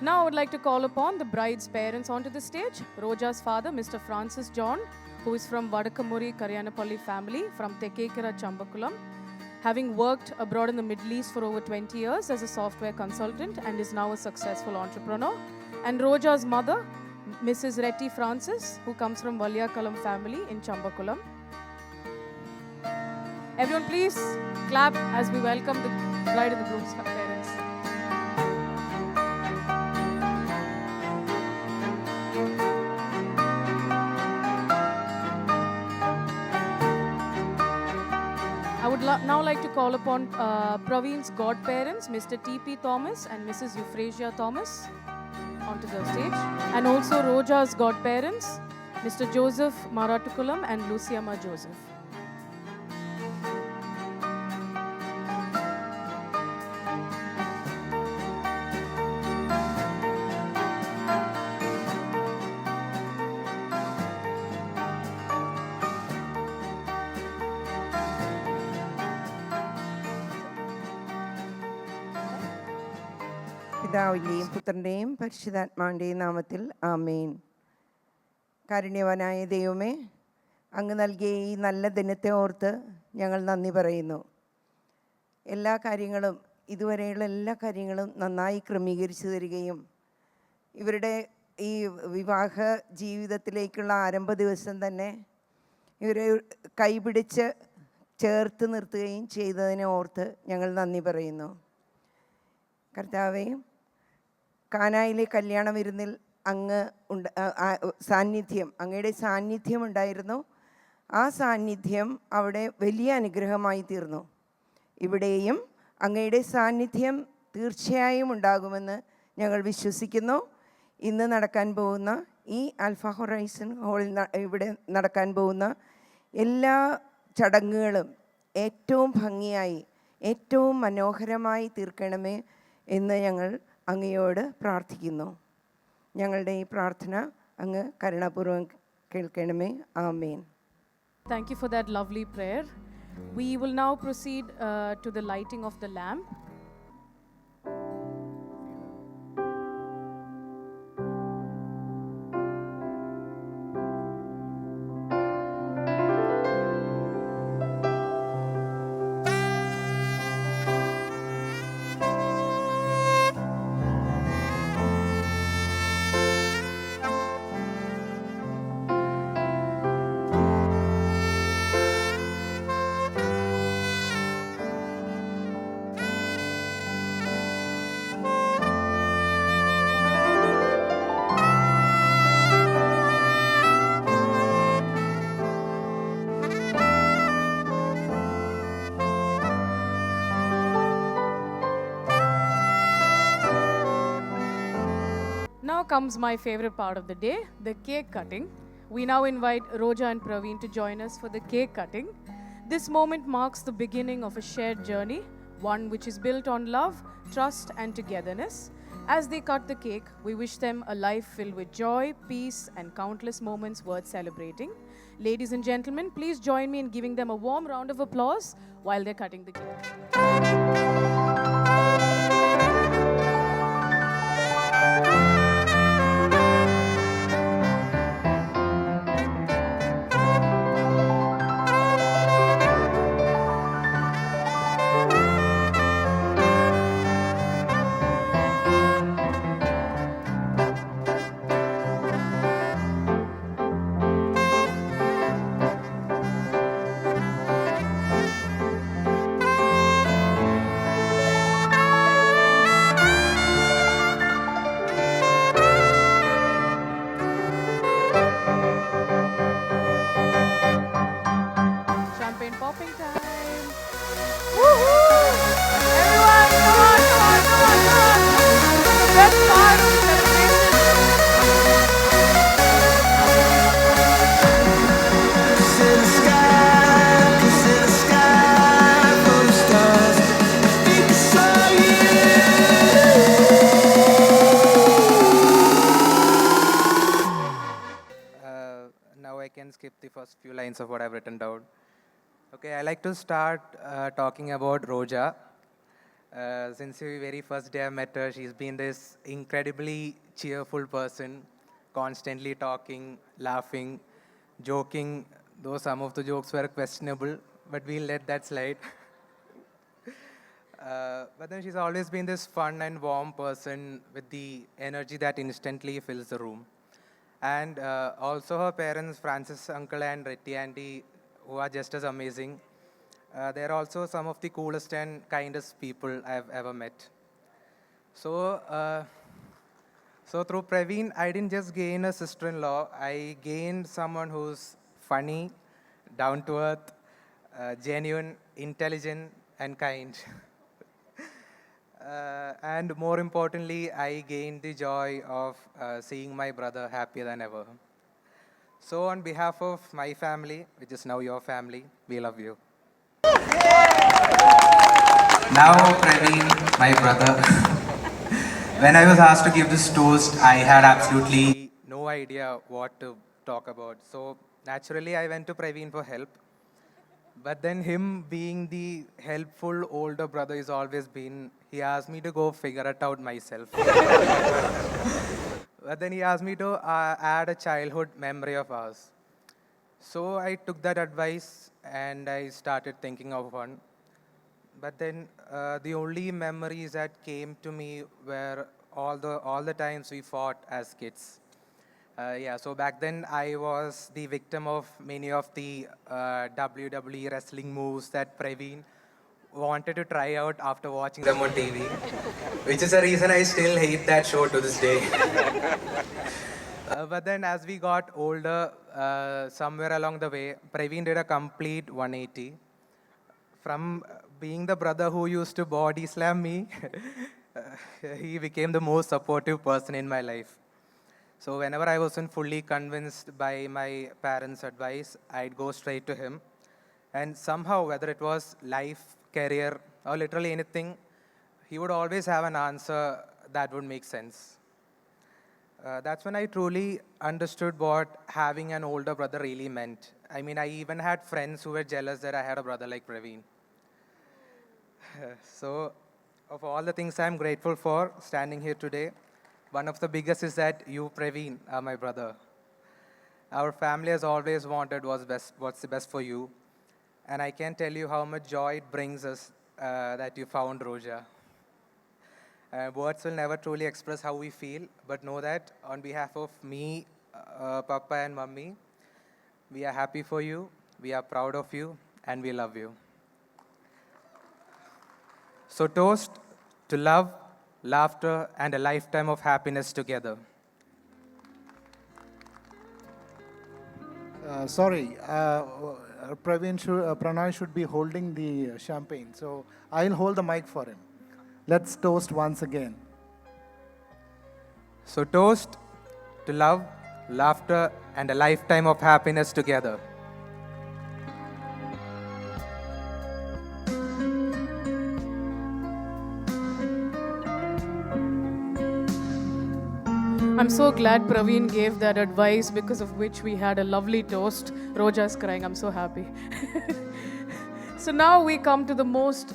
Now I would like to call upon the bride's parents onto the stage. Roja's father, Mr. Francis John, who is from Vadakamuri Karyanapalli family from Tekekara Chambakulam, having worked abroad in the Middle East for over 20 years as a software consultant and is now a successful entrepreneur. And Roja's mother, Mrs. Retty Francis, who comes from Valyakalam family in Chambakulam. Everyone please clap as we welcome the bride and the groom's parents. I would now like to call upon Praveen's godparents, Mr. T.P. Thomas and Mrs. Euphrasia Thomas, onto the stage. And also Roja's godparents, Mr. Joseph Maratukulam and Luciama Joseph. പിതാവിൻ്റെയും പുത്രൻ്റെയും പരിശുദ്ധാത്മാവിൻ്റെയും നാമത്തിൽ ആമേൻ. കാരുണ്യവാനായ ദൈവമേ, അങ്ങ് നൽകിയ ഈ നല്ല ദിനത്തെ ഓർത്ത് ഞങ്ങൾ നന്ദി പറയുന്നു. എല്ലാ കാര്യങ്ങളും ഇതുവരെയുള്ള എല്ലാ കാര്യങ്ങളും നന്നായി ക്രമീകരിച്ചു തരികയും ഇവരുടെ ഈ വിവാഹ ജീവിതത്തിലേക്കുള്ള ആരംഭ ദിവസം തന്നെ ഇവരെ കൈപിടിച്ച് ചേർത്ത് നിർത്തുകയും ചെയ്തതിനെ ഓർത്ത് ഞങ്ങൾ നന്ദി പറയുന്നു. കർത്താവേ, കാനായിലെ കല്യാണ വിരുന്നിൽ അങ്ങ് അങ്ങയുടെ സാന്നിധ്യം ഉണ്ടായിരുന്നു. ആ സാന്നിധ്യം അവിടെ വലിയ അനുഗ്രഹമായി തീർന്നു. ഇവിടെയും അങ്ങയുടെ സാന്നിധ്യം തീർച്ചയായും ഉണ്ടാകുമെന്ന് ഞങ്ങൾ വിശ്വസിക്കുന്നു. ഇന്ന് നടക്കാൻ പോകുന്ന ഈ ആൽഫ ഹൊറൈസൺ ഹോളിൽ ഇവിടെ നടക്കാൻ പോകുന്ന എല്ലാ ചടങ്ങുകളും ഏറ്റവും ഭംഗിയായി ഏറ്റവും മനോഹരമായി തീർക്കണമേ എന്ന് ഞങ്ങൾ അങ്ങയോട് പ്രാർത്ഥിക്കുന്നു. ഞങ്ങളുടെ ഈ പ്രാർത്ഥന അങ്ങ് കരുണാപൂർവ്വം കേൾക്കണമേ. ആമേൻ. Thank you for that lovely prayer. We will now proceed to the lighting of the lamp. comes my favorite part of the day, the cake cutting. We now invite Roja and Praveen to join us for the cake cutting. This moment marks the beginning of a shared journey, one which is built on love, trust, and togetherness. As they cut the cake, we wish them a life filled with joy, peace, and countless moments worth celebrating. Ladies and gentlemen, please join me in giving them a warm round of applause while they're cutting the cake. Champagne popping time. Woohoo! Everyone, come on, come on, come on, come on. The best part of the Now I can skip the first few lines of what I've written down. Okay, I like to start talking about Roja. Since the very first day I met her, she's been this incredibly cheerful person, constantly talking, laughing, joking, though some of the jokes were questionable, but we'll let that slide. But then she's always been this fun and warm person with the energy that instantly fills the room. And also her parents, Francis uncle and Retty auntie, who are just as amazing. They're also some of the coolest and kindest people I've ever met. So through Praveen, I didn't just gain a sister-in-law, I gained someone who's funny, down to earth, genuine, intelligent, and kind. And more importantly, I gained the joy of seeing my brother happier than ever. So on behalf of my family, which is now your family, we love you. Now, Praveen, my brother, when I was asked to give this toast, I had absolutely no idea what to talk about. So naturally, I went to Praveen for help. But then him being the helpful older brother he's always been, he asked me to go figure it out myself. But then he asked me to add a childhood memory of ours. So I took that advice and I started thinking of one. But then the only memories that came to me were all the times we fought as kids. So back then I was the victim of many of the WWE wrestling moves that Praveen wanted to try out after watching them on TV, which is the reason I still hate that show to this day. But then as we got older, somewhere along the way, Praveen did a complete 180. From being the brother who used to body slam me, he became the most supportive person in my life. So whenever I wasn't fully convinced by my parents' advice, I'd go straight to him. And somehow, whether it was life, career, or literally anything, he would always have an answer that would make sense. That's when I truly understood what having an older brother really meant. I mean, I even had friends who were jealous that I had a brother like Praveen. So, of all the things I'm grateful for standing here today, one of the biggest is that you, Praveen, are my brother. Our family has always wanted what's the best for you. And I can tell you how much joy it brings us that you found Roja. Words will never truly express how we feel, but know that on behalf of me, Papa and Mummy, we are happy for you, we are proud of you, and we love you. So toast to love, laughter, and a lifetime of happiness together. Pranay should be holding the champagne. So I'll hold the mic for him. Let's toast once again. So toast to love, laughter, and a lifetime of happiness together. I'm so glad Praveen gave that advice, because of which we had a lovely toast. Roja's crying, I'm so happy. So now we come to the most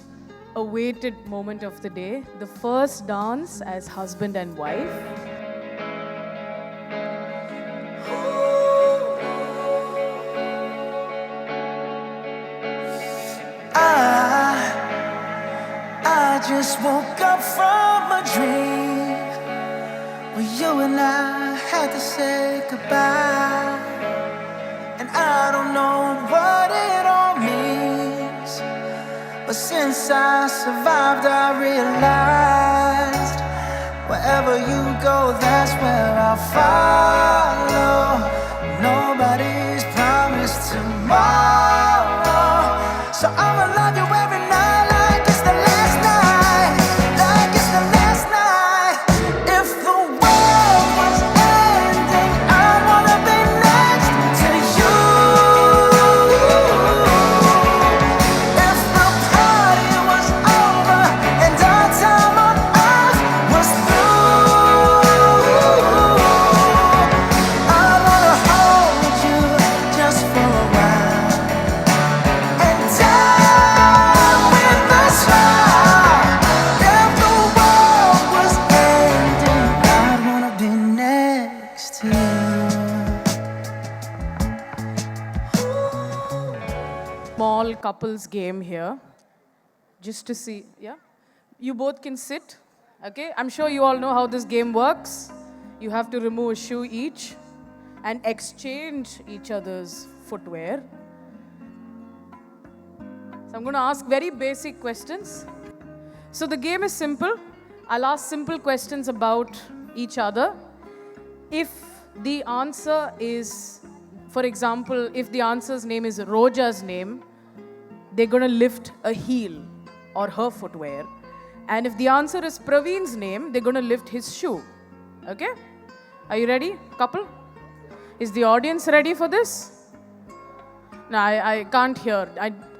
awaited moment of the day, the first dance as husband and wife. I just woke up from a dream where you and I had to say goodbye. And I don't know what it all means, but since I survived, I realized wherever you go, that's where I'll follow. Nobody's promised tomorrow, so I'ma love you every night like it's the last night, like it's the last night. If the world was ending, I wanna be next to you. If the party was over and our time on earth was through, I wanna hold you just for a while and die with a smile. If the world was ending, I'd wanna be next to you. Small couples game here, just to see. Yeah, you both can sit. Okay, I'm sure you all know how this game works. You have to remove a shoe each and exchange each other's footwear. So I'm going to ask very basic questions. So the game is simple. I'll ask simple questions about each other. If the answer is, for example, if the answer's name is Roja's name, they're going to lift a heel or her footwear. And if the answer is Praveen's name, they're going to lift his shoe. Okay? Are you ready, couple? Is the audience ready for this? No, I can't hear.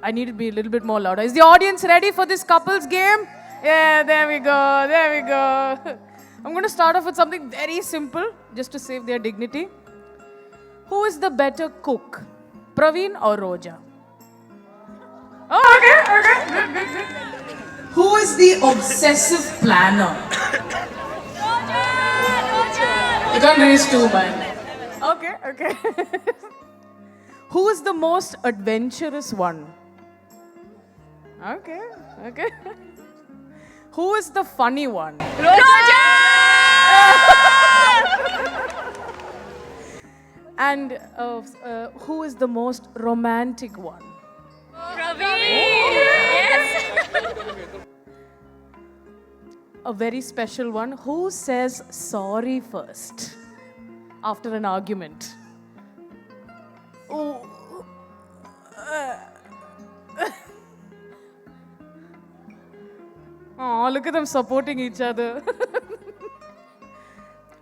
I need to be a little bit more louder. Is the audience ready for this couples game? Yeah, there we go. There we go. I'm going to start off with something very simple, just to save their dignity. Who is the better cook, Praveen or Roja? Oh, okay. Who is the obsessive planner? You can't raise two, man. Okay. Who is the most adventurous one? Okay. Who is the funny one? Roja! And who is the most romantic one? Praveen! Yes! A very special one. Who says sorry first after an argument? Oh. Oh, look at them supporting each other.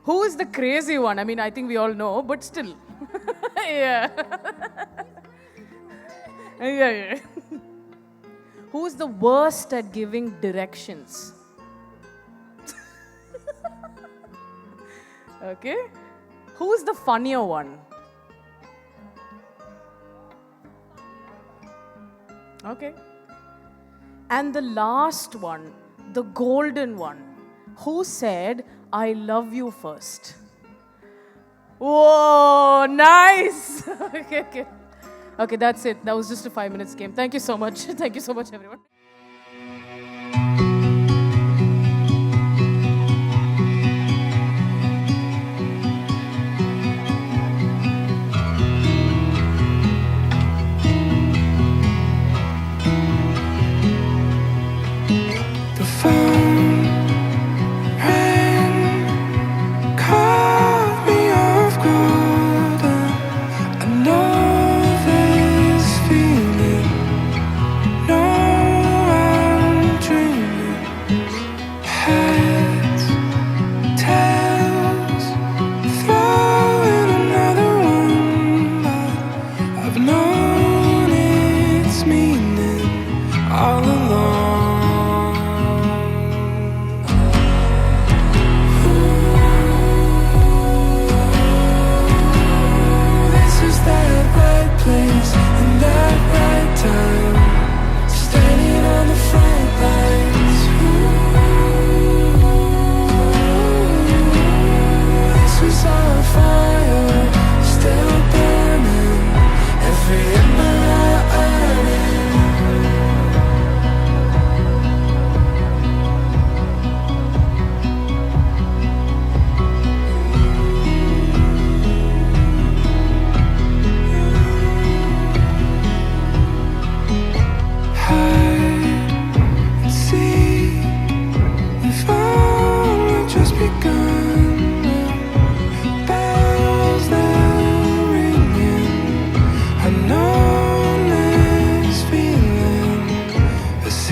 Who is the crazy one? I mean, I think we all know, but still. Yeah. Who is the worst at giving directions? Okay. Who is the funnier one? Okay. And the last one, the golden one, who said, I love you first? Whoa, nice. Okay, that's it. That was just a 5 minutes game. Thank you so much. Thank you so much, everyone. The phone rang, caught me off guard. I know this feeling. No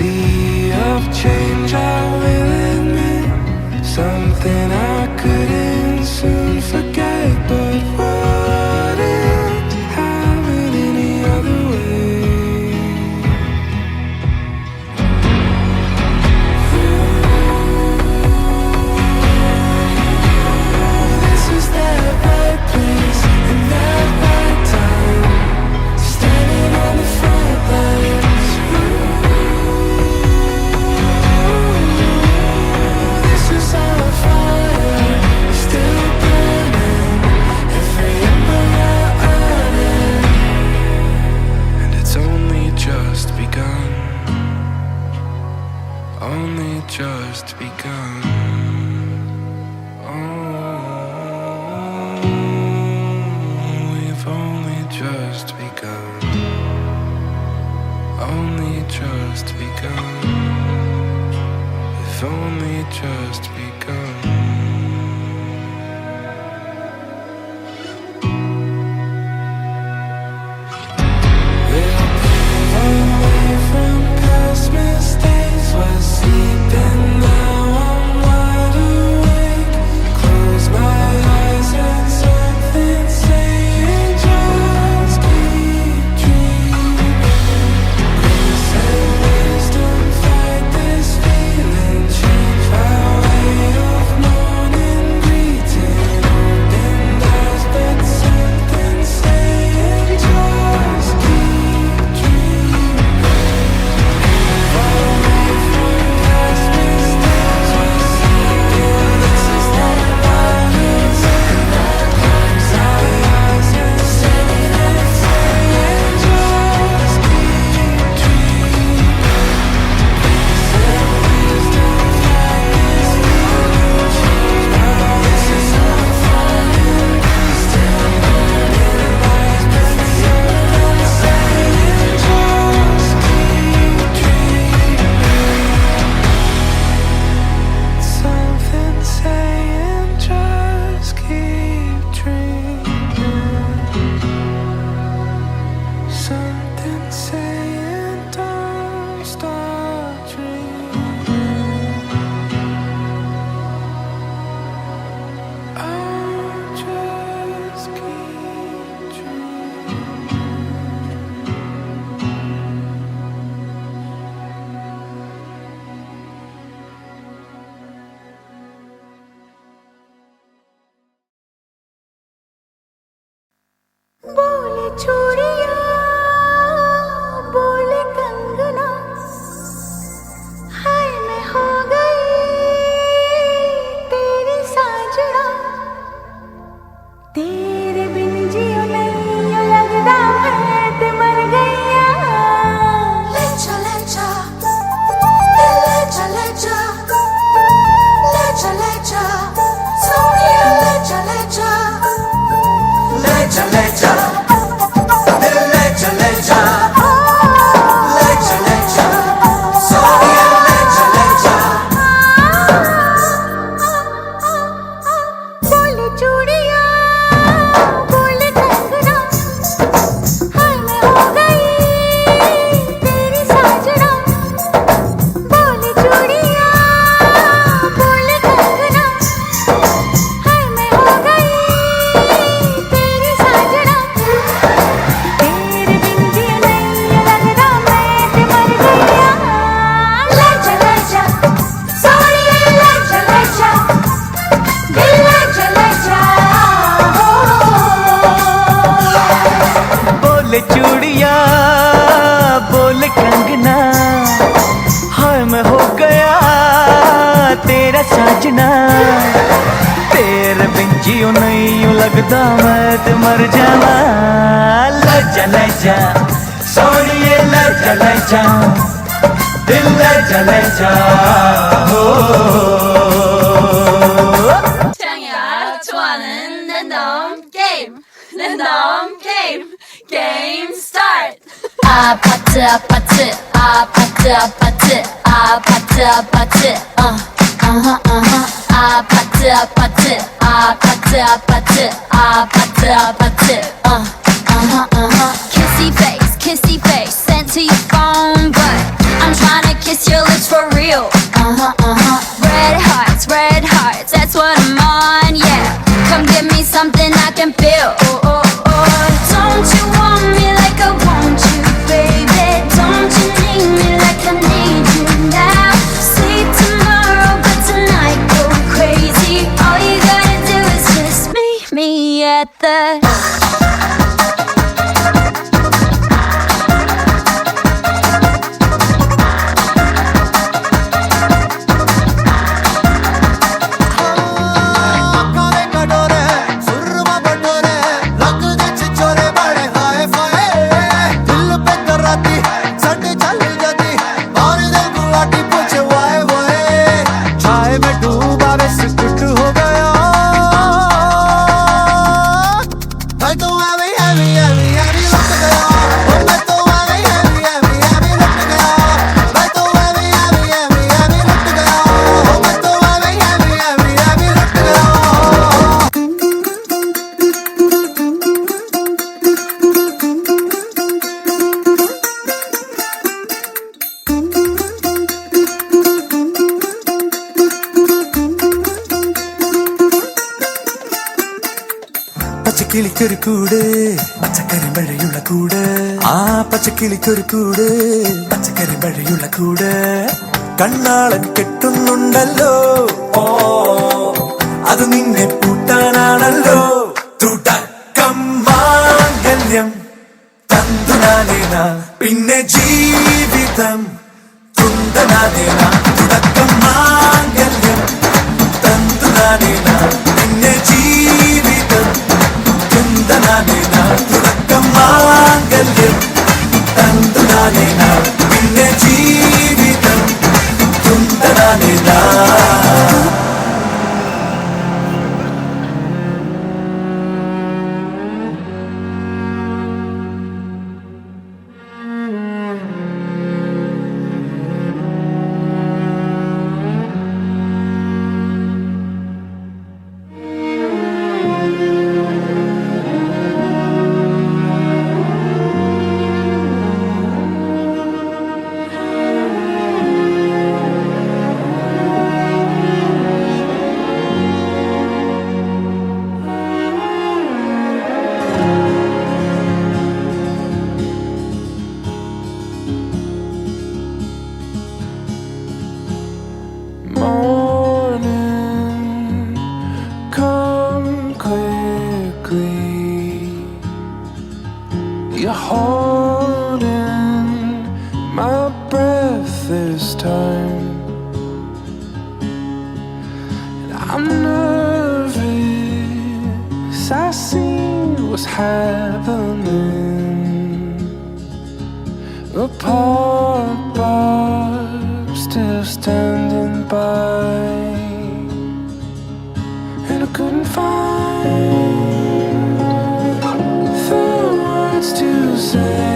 sea of change, I will admit. Something I couldn't soon forget, but wouldn't have it any other way. This was that right place and that right time, standing on the front lines. This was our fire, still burning, every ember on it. And it's only just begun, only just begun. We've only just begun, only just begun. We've only just begun. We'll pave our way from past mistakes. We're sleeping now, I'm wide awake. Close my eyes and something saying just keep dreaming. Grace and wisdom fight this feeling, change our way of morning greeting. Opened eyes but something saying just keep dreaming. Far away from past mistakes, we're sleeping. This is that light that close our eyes and something saying just keep dreaming. Something saying just keep dreaming. Something saying don't stop dreaming. Oh, just keep dreaming. बोले चूड़िया बोले कंगना, हाय मैं हो गई तेरी साजना। तेरे बिन जियो नहीं लगदा मैं ते मर गईया। ले जा ले जा ले जा ले जा ले जा ले जा सोनिया ले जा ले जा ले जा ले जा दिल ले जा ले जा ले जा ले जा सोनिया ले जा ले जा। बोले चूड़िया बोले कंगना, हाय मैं हो गई तेरी साजना। बोले चूड़िया बोले कंगना, हाय मैं हो गई तेरी साजना। तेरे बिन जिया नहीं लगदा मैं ते मर गईया। ले जा सोनिया ले जा दिल ले जा बोले चूड़िया बोले कंगना, हाय मैं हो गया तेरा साजना। तेरे बिन जियो नहीं यूं लगदा मैं ते मर जावा। ले जा सोनिए ले जा दिल ले जा हो। Game start. 아파트 아파트 Kissy face, sent to your phone, but I'm trying to kiss your lips for real. Red hearts, that's what I'm on, yeah. Come give me something I can feel. Don't you want me like I want you, baby? Don't you need me like I need you now? Sleep tomorrow, but tonight go crazy. All you gotta do is just meet me at the പച്ചക്കിളിക്കൊരു കൂട് പച്ചക്കറി മഴയുള്ള കൂട് ആ പച്ചക്കിളിക്കൊരു കൂട് പച്ചക്കറി മഴയുള്ള കൂട് കണ്ണാളൻ കെട്ടുന്നുണ്ടല്ലോ ഓ അത് നിന്നെ പൂട്ടാനാണല്ലോ തുടക്കം മാംഗല്യം തന്തുനാനേന പിന്നെ ജീവിതം തുന്തനാനേന തുടക്കം മാംഗല്യം തന്തുനാനേന പിന്നെ ജീവിതം തുന്തനാനേന തുടക്കം മാംഗല്യം തന്തുനാനേന പിന്നെ ജീവിതം തുന്തനാനേന You're holding my breath this time, and I'm nervous. I see what's happening. Apart, but still standing by, and I couldn't find to say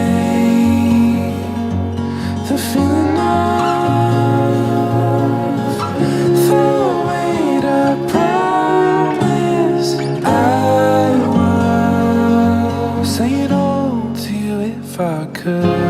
the feeling of the weight I promised I would say it all to you if I could.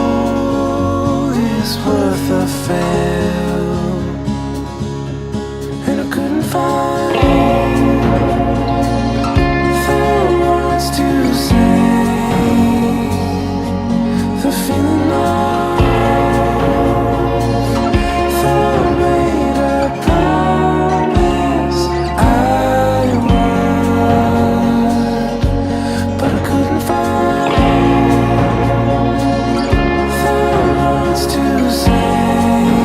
Impossible is worth a fail, and I couldn't find the words to say the feeling of the weight I promised I would, but I couldn't find to say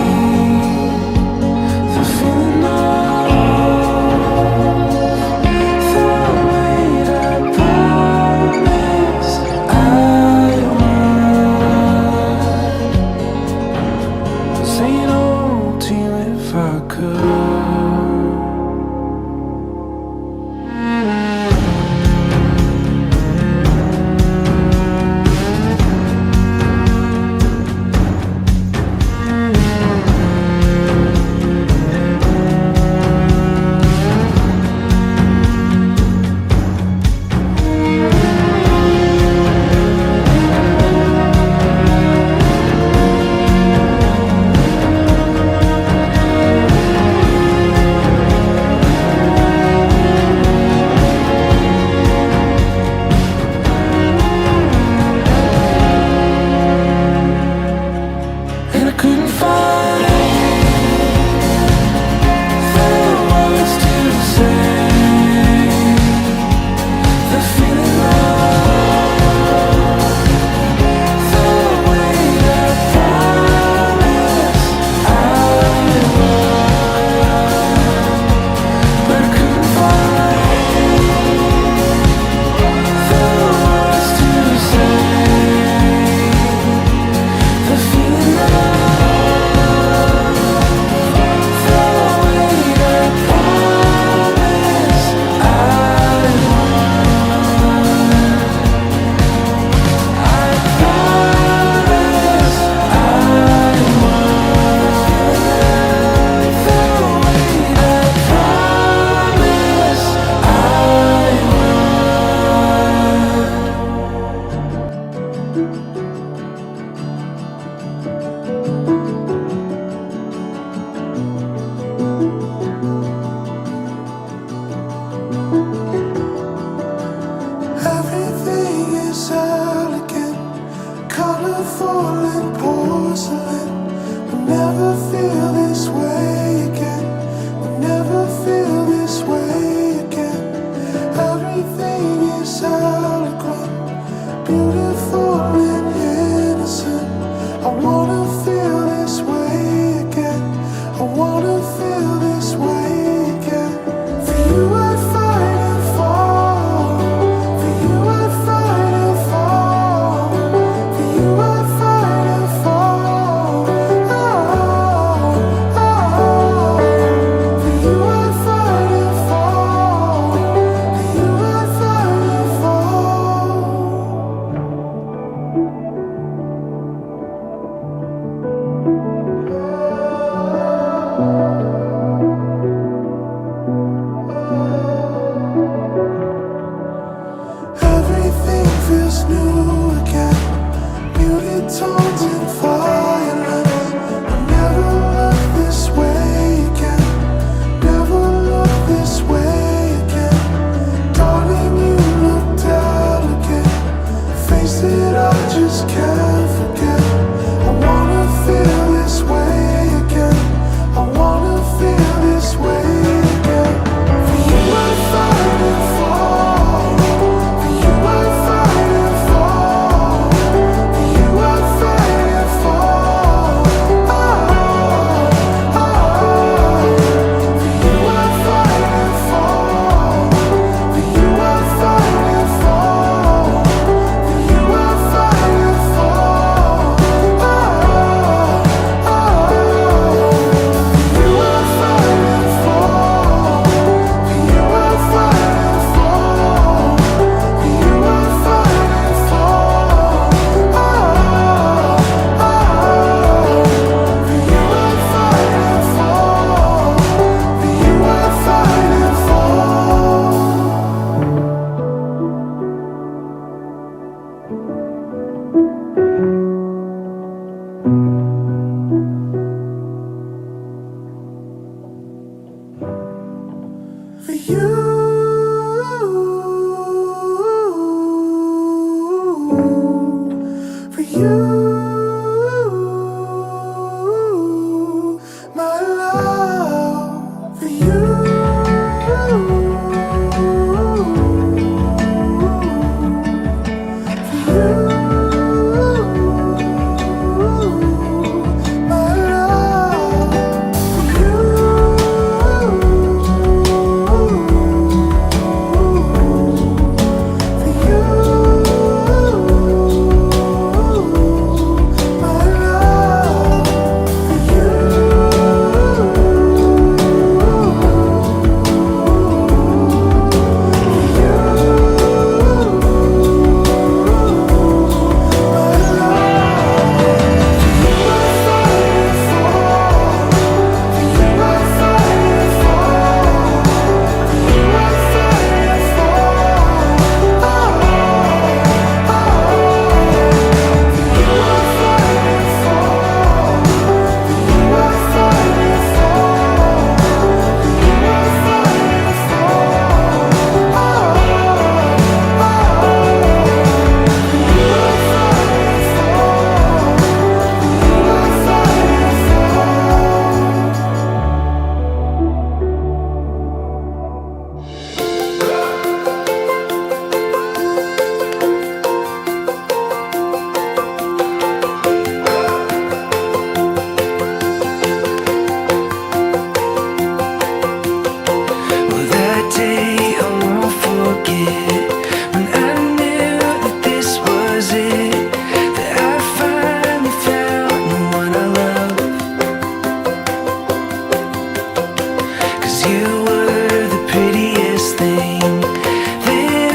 you were the prettiest thing that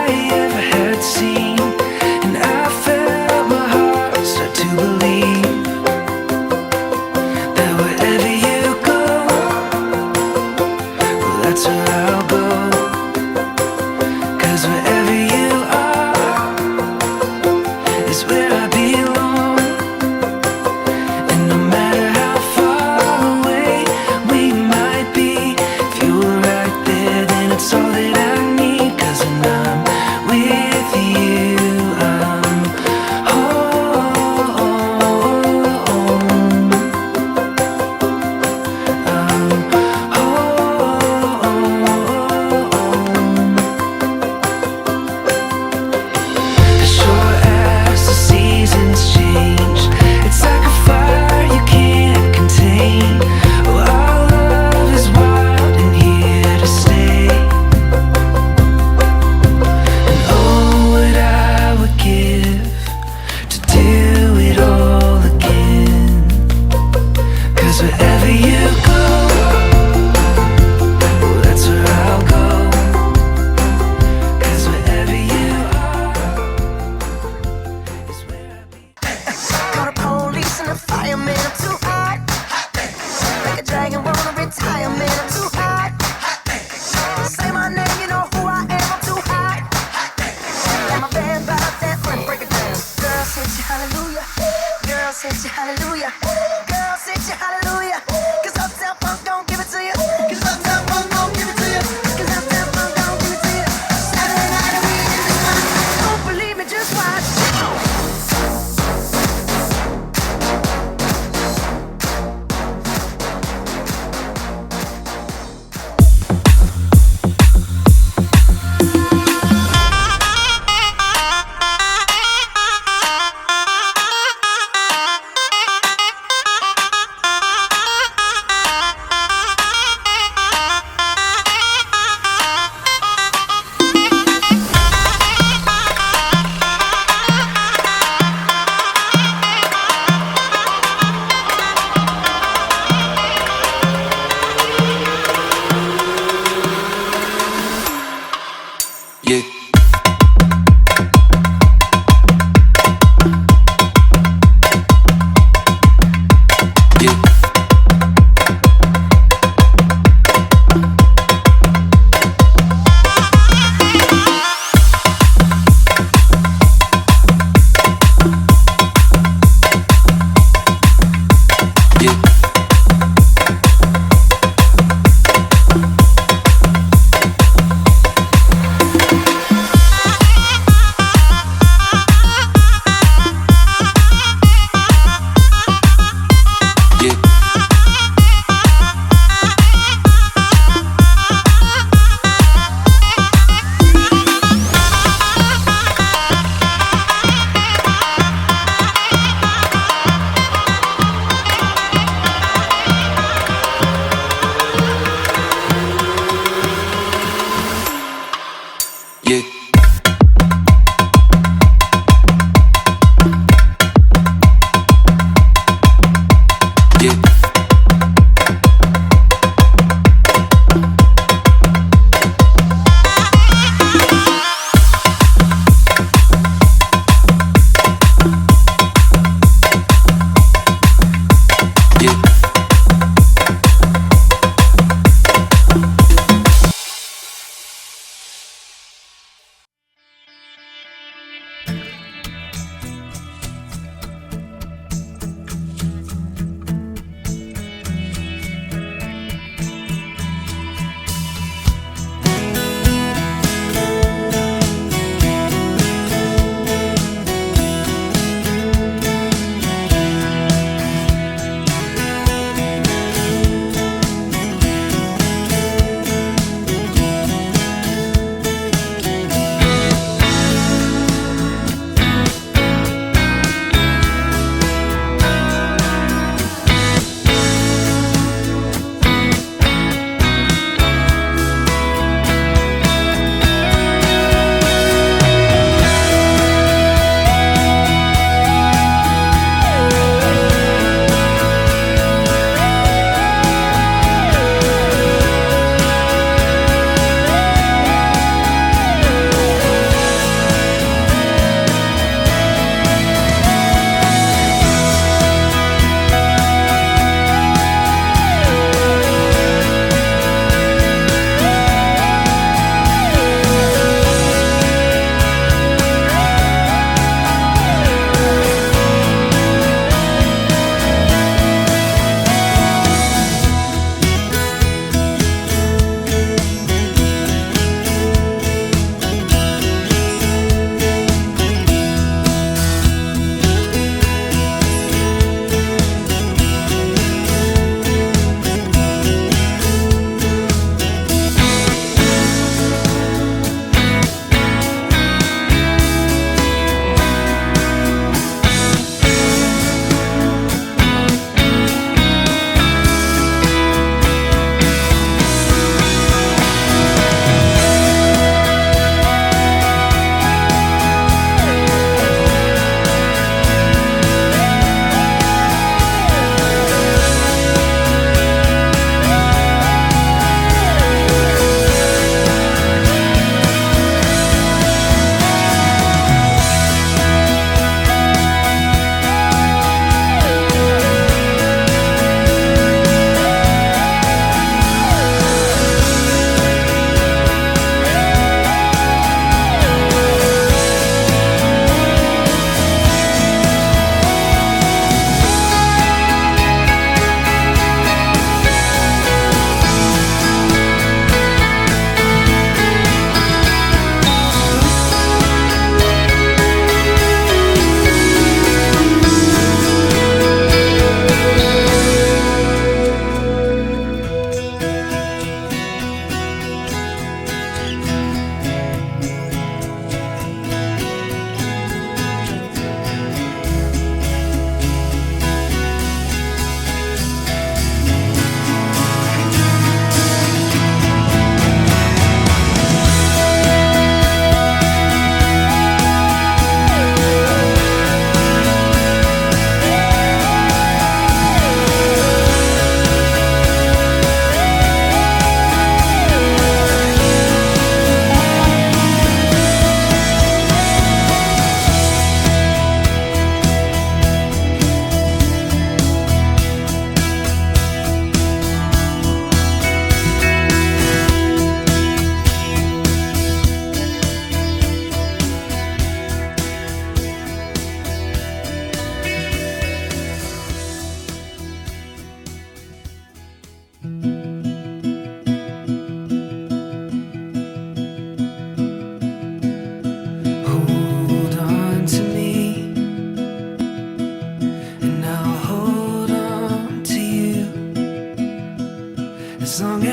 I ever had seen. And I felt my heart start to believe that wherever you go, well, that's where I'll go. 'Cause wherever you are is where I belong. And no matter how far away we might be,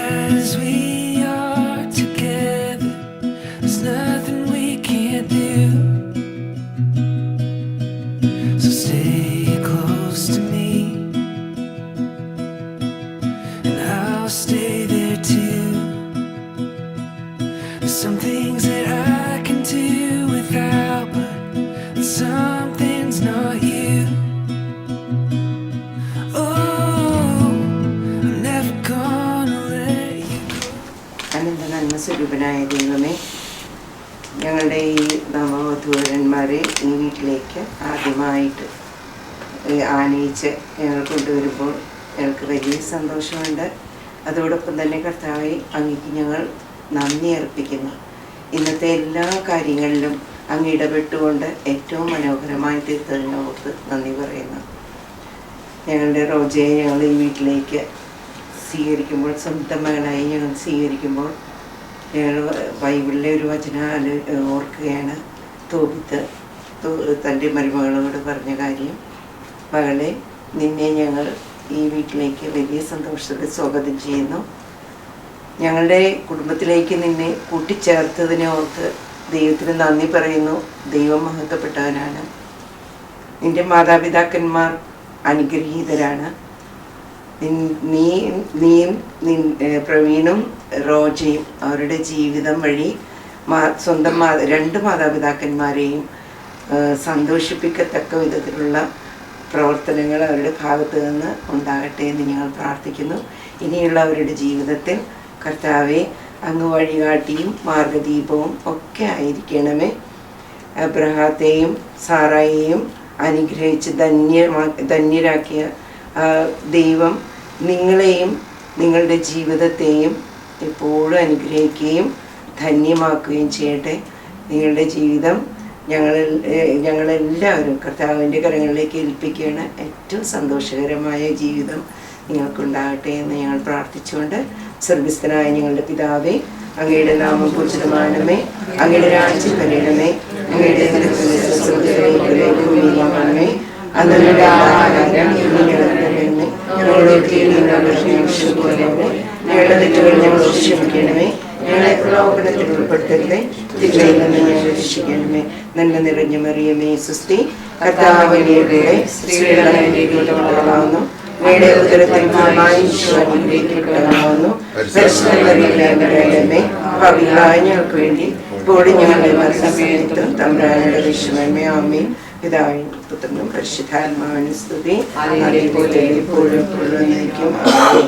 as we are together, there's nothing we can't do. So stay close to me, and I'll stay there too. There's some things that I can do without, but something's not you. അനന്ത നന്മ സ്വരൂപനായ ദൈവമേ, ഞങ്ങളുടെ ഈ നവവധൂവരന്മാരെ ഈ വീട്ടിലേക്ക് ആദ്യമായിട്ട് ആനയിച്ച് ഞങ്ങൾ കൊണ്ടുവരുമ്പോൾ ഞങ്ങൾക്ക് വലിയ സന്തോഷമുണ്ട്. അതോടൊപ്പം തന്നെ കർത്താവെ, അങ്ങേക്ക് ഞങ്ങൾ നന്ദി അർപ്പിക്കുന്നു. ഇന്നത്തെ എല്ലാ കാര്യങ്ങളിലും അങ്ങ് ഇടപെട്ടുകൊണ്ട് ഏറ്റവും മനോഹരമായി തീർത്തതിനോർത്ത് നന്ദി പറയുന്നു. ഞങ്ങളുടെ റോജയെ ഞങ്ങൾ ഈ വീട്ടിലേക്ക് സ്വീകരിക്കുമ്പോൾ, സ്വന്തം മകളായി ഞങ്ങൾ സ്വീകരിക്കുമ്പോൾ, ഞങ്ങൾ ബൈബിളിലെ ഒരു വചനം ഓർക്കുകയാണ്. തോബിത്ത് തൻ്റെ മരുമകളോട് പറഞ്ഞ കാര്യം, മകളെ, നിന്നെ ഞങ്ങൾ ഈ വീട്ടിലേക്ക് വലിയ സന്തോഷത്തോടെ സ്വാഗതം ചെയ്യുന്നു. ഞങ്ങളുടെ കുടുംബത്തിലേക്ക് നിന്നെ കൂട്ടിച്ചേർത്തതിനെ ഓർത്ത് ദൈവത്തിന് നന്ദി പറയുന്നു. ദൈവം മഹത്വപ്പെട്ടവനാണ്. നിൻ്റെ മാതാപിതാക്കന്മാർ അനുഗ്രഹീതരാണ്. നീയും പ്രവീണും റോജയും അവരുടെ ജീവിതം വഴി സ്വന്തം രണ്ട് മാതാപിതാക്കന്മാരെയും സന്തോഷിപ്പിക്കത്തക്ക വിധത്തിലുള്ള പ്രവർത്തനങ്ങൾ അവരുടെ ഭാഗത്തു നിന്ന് ഉണ്ടാകട്ടെ എന്ന് ഞങ്ങൾ പ്രാർത്ഥിക്കുന്നു. ഇനിയുള്ള അവരുടെ ജീവിതത്തിൽ കർത്താവെ, അങ്ങ് വഴികാട്ടിയും മാർഗദീപവും ഒക്കെ ആയിരിക്കണമേ. അബ്രഹാത്തെയും സാറായെയും അനുഗ്രഹിച്ച് ധന്യരാക്കിയ ദൈവം നിങ്ങളെയും നിങ്ങളുടെ ജീവിതത്തെയും എപ്പോഴും ധന്യമാക്കുകയും ചെയ്യട്ടെ. നിങ്ങളുടെ ജീവിതം ഞങ്ങളെല്ലാവരും കർത്താവിൻ്റെ കരങ്ങളിലേക്ക് ഏൽപ്പിക്കുകയാണ്. ഏറ്റവും സന്തോഷകരമായ ജീവിതം നിങ്ങൾക്കുണ്ടാകട്ടെ എന്ന് ഞങ്ങൾ പ്രാർത്ഥിച്ചുകൊണ്ട്, സ്വർഗ്ഗസ്ഥനായ ഞങ്ങളുടെ പിതാവേ, അങ്ങയുടെ നാമം പൂജിതമാകണമേ, അങ്ങയുടെ രാജ്യം വരണമേ, അങ്ങയുടെ ഭൂമിയിലാകണമേ, അന്നങ്ങളുടെ ആഹാരം ഞങ്ങളോട് ഞങ്ങളുടെ തെറ്റുകൾ ഞങ്ങൾ ക്ഷമിക്കണമേ, ഞങ്ങളെ പ്രലോഭനത്തിൽ ഉൾപ്പെടുത്തരുതേ, തിന്മയിൽ നിന്ന് ഞങ്ങളെ രക്ഷിക്കണമേ. നന്മ നിറഞ്ഞ മറിയമേ, സ്വസ്തി, കർത്താവ് അങ്ങയുടെ സ്ത്രീകൾ അനുഗ്രഹിക്കപ്പെട്ടവളാകുന്നു, അങ്ങയുടെ ഉദരത്തിൽ അനുഗ്രഹിക്കപ്പെട്ടവളാകുന്നു. പരിശുദ്ധമേ, ഭാവികളായ ഞങ്ങൾക്ക് വേണ്ടി ഇപ്പോഴും ഞങ്ങളുടെ മരണസമയത്തും തമ്പുരാനുടെ വിഷമമേ. ആമേൻ. പിതാവിനും പുത്രനും പരിശുദ്ധാത്മാവിനും സ്തുതി, അതേപോലെ എപ്പോഴും എപ്പോഴും ആമേൻ.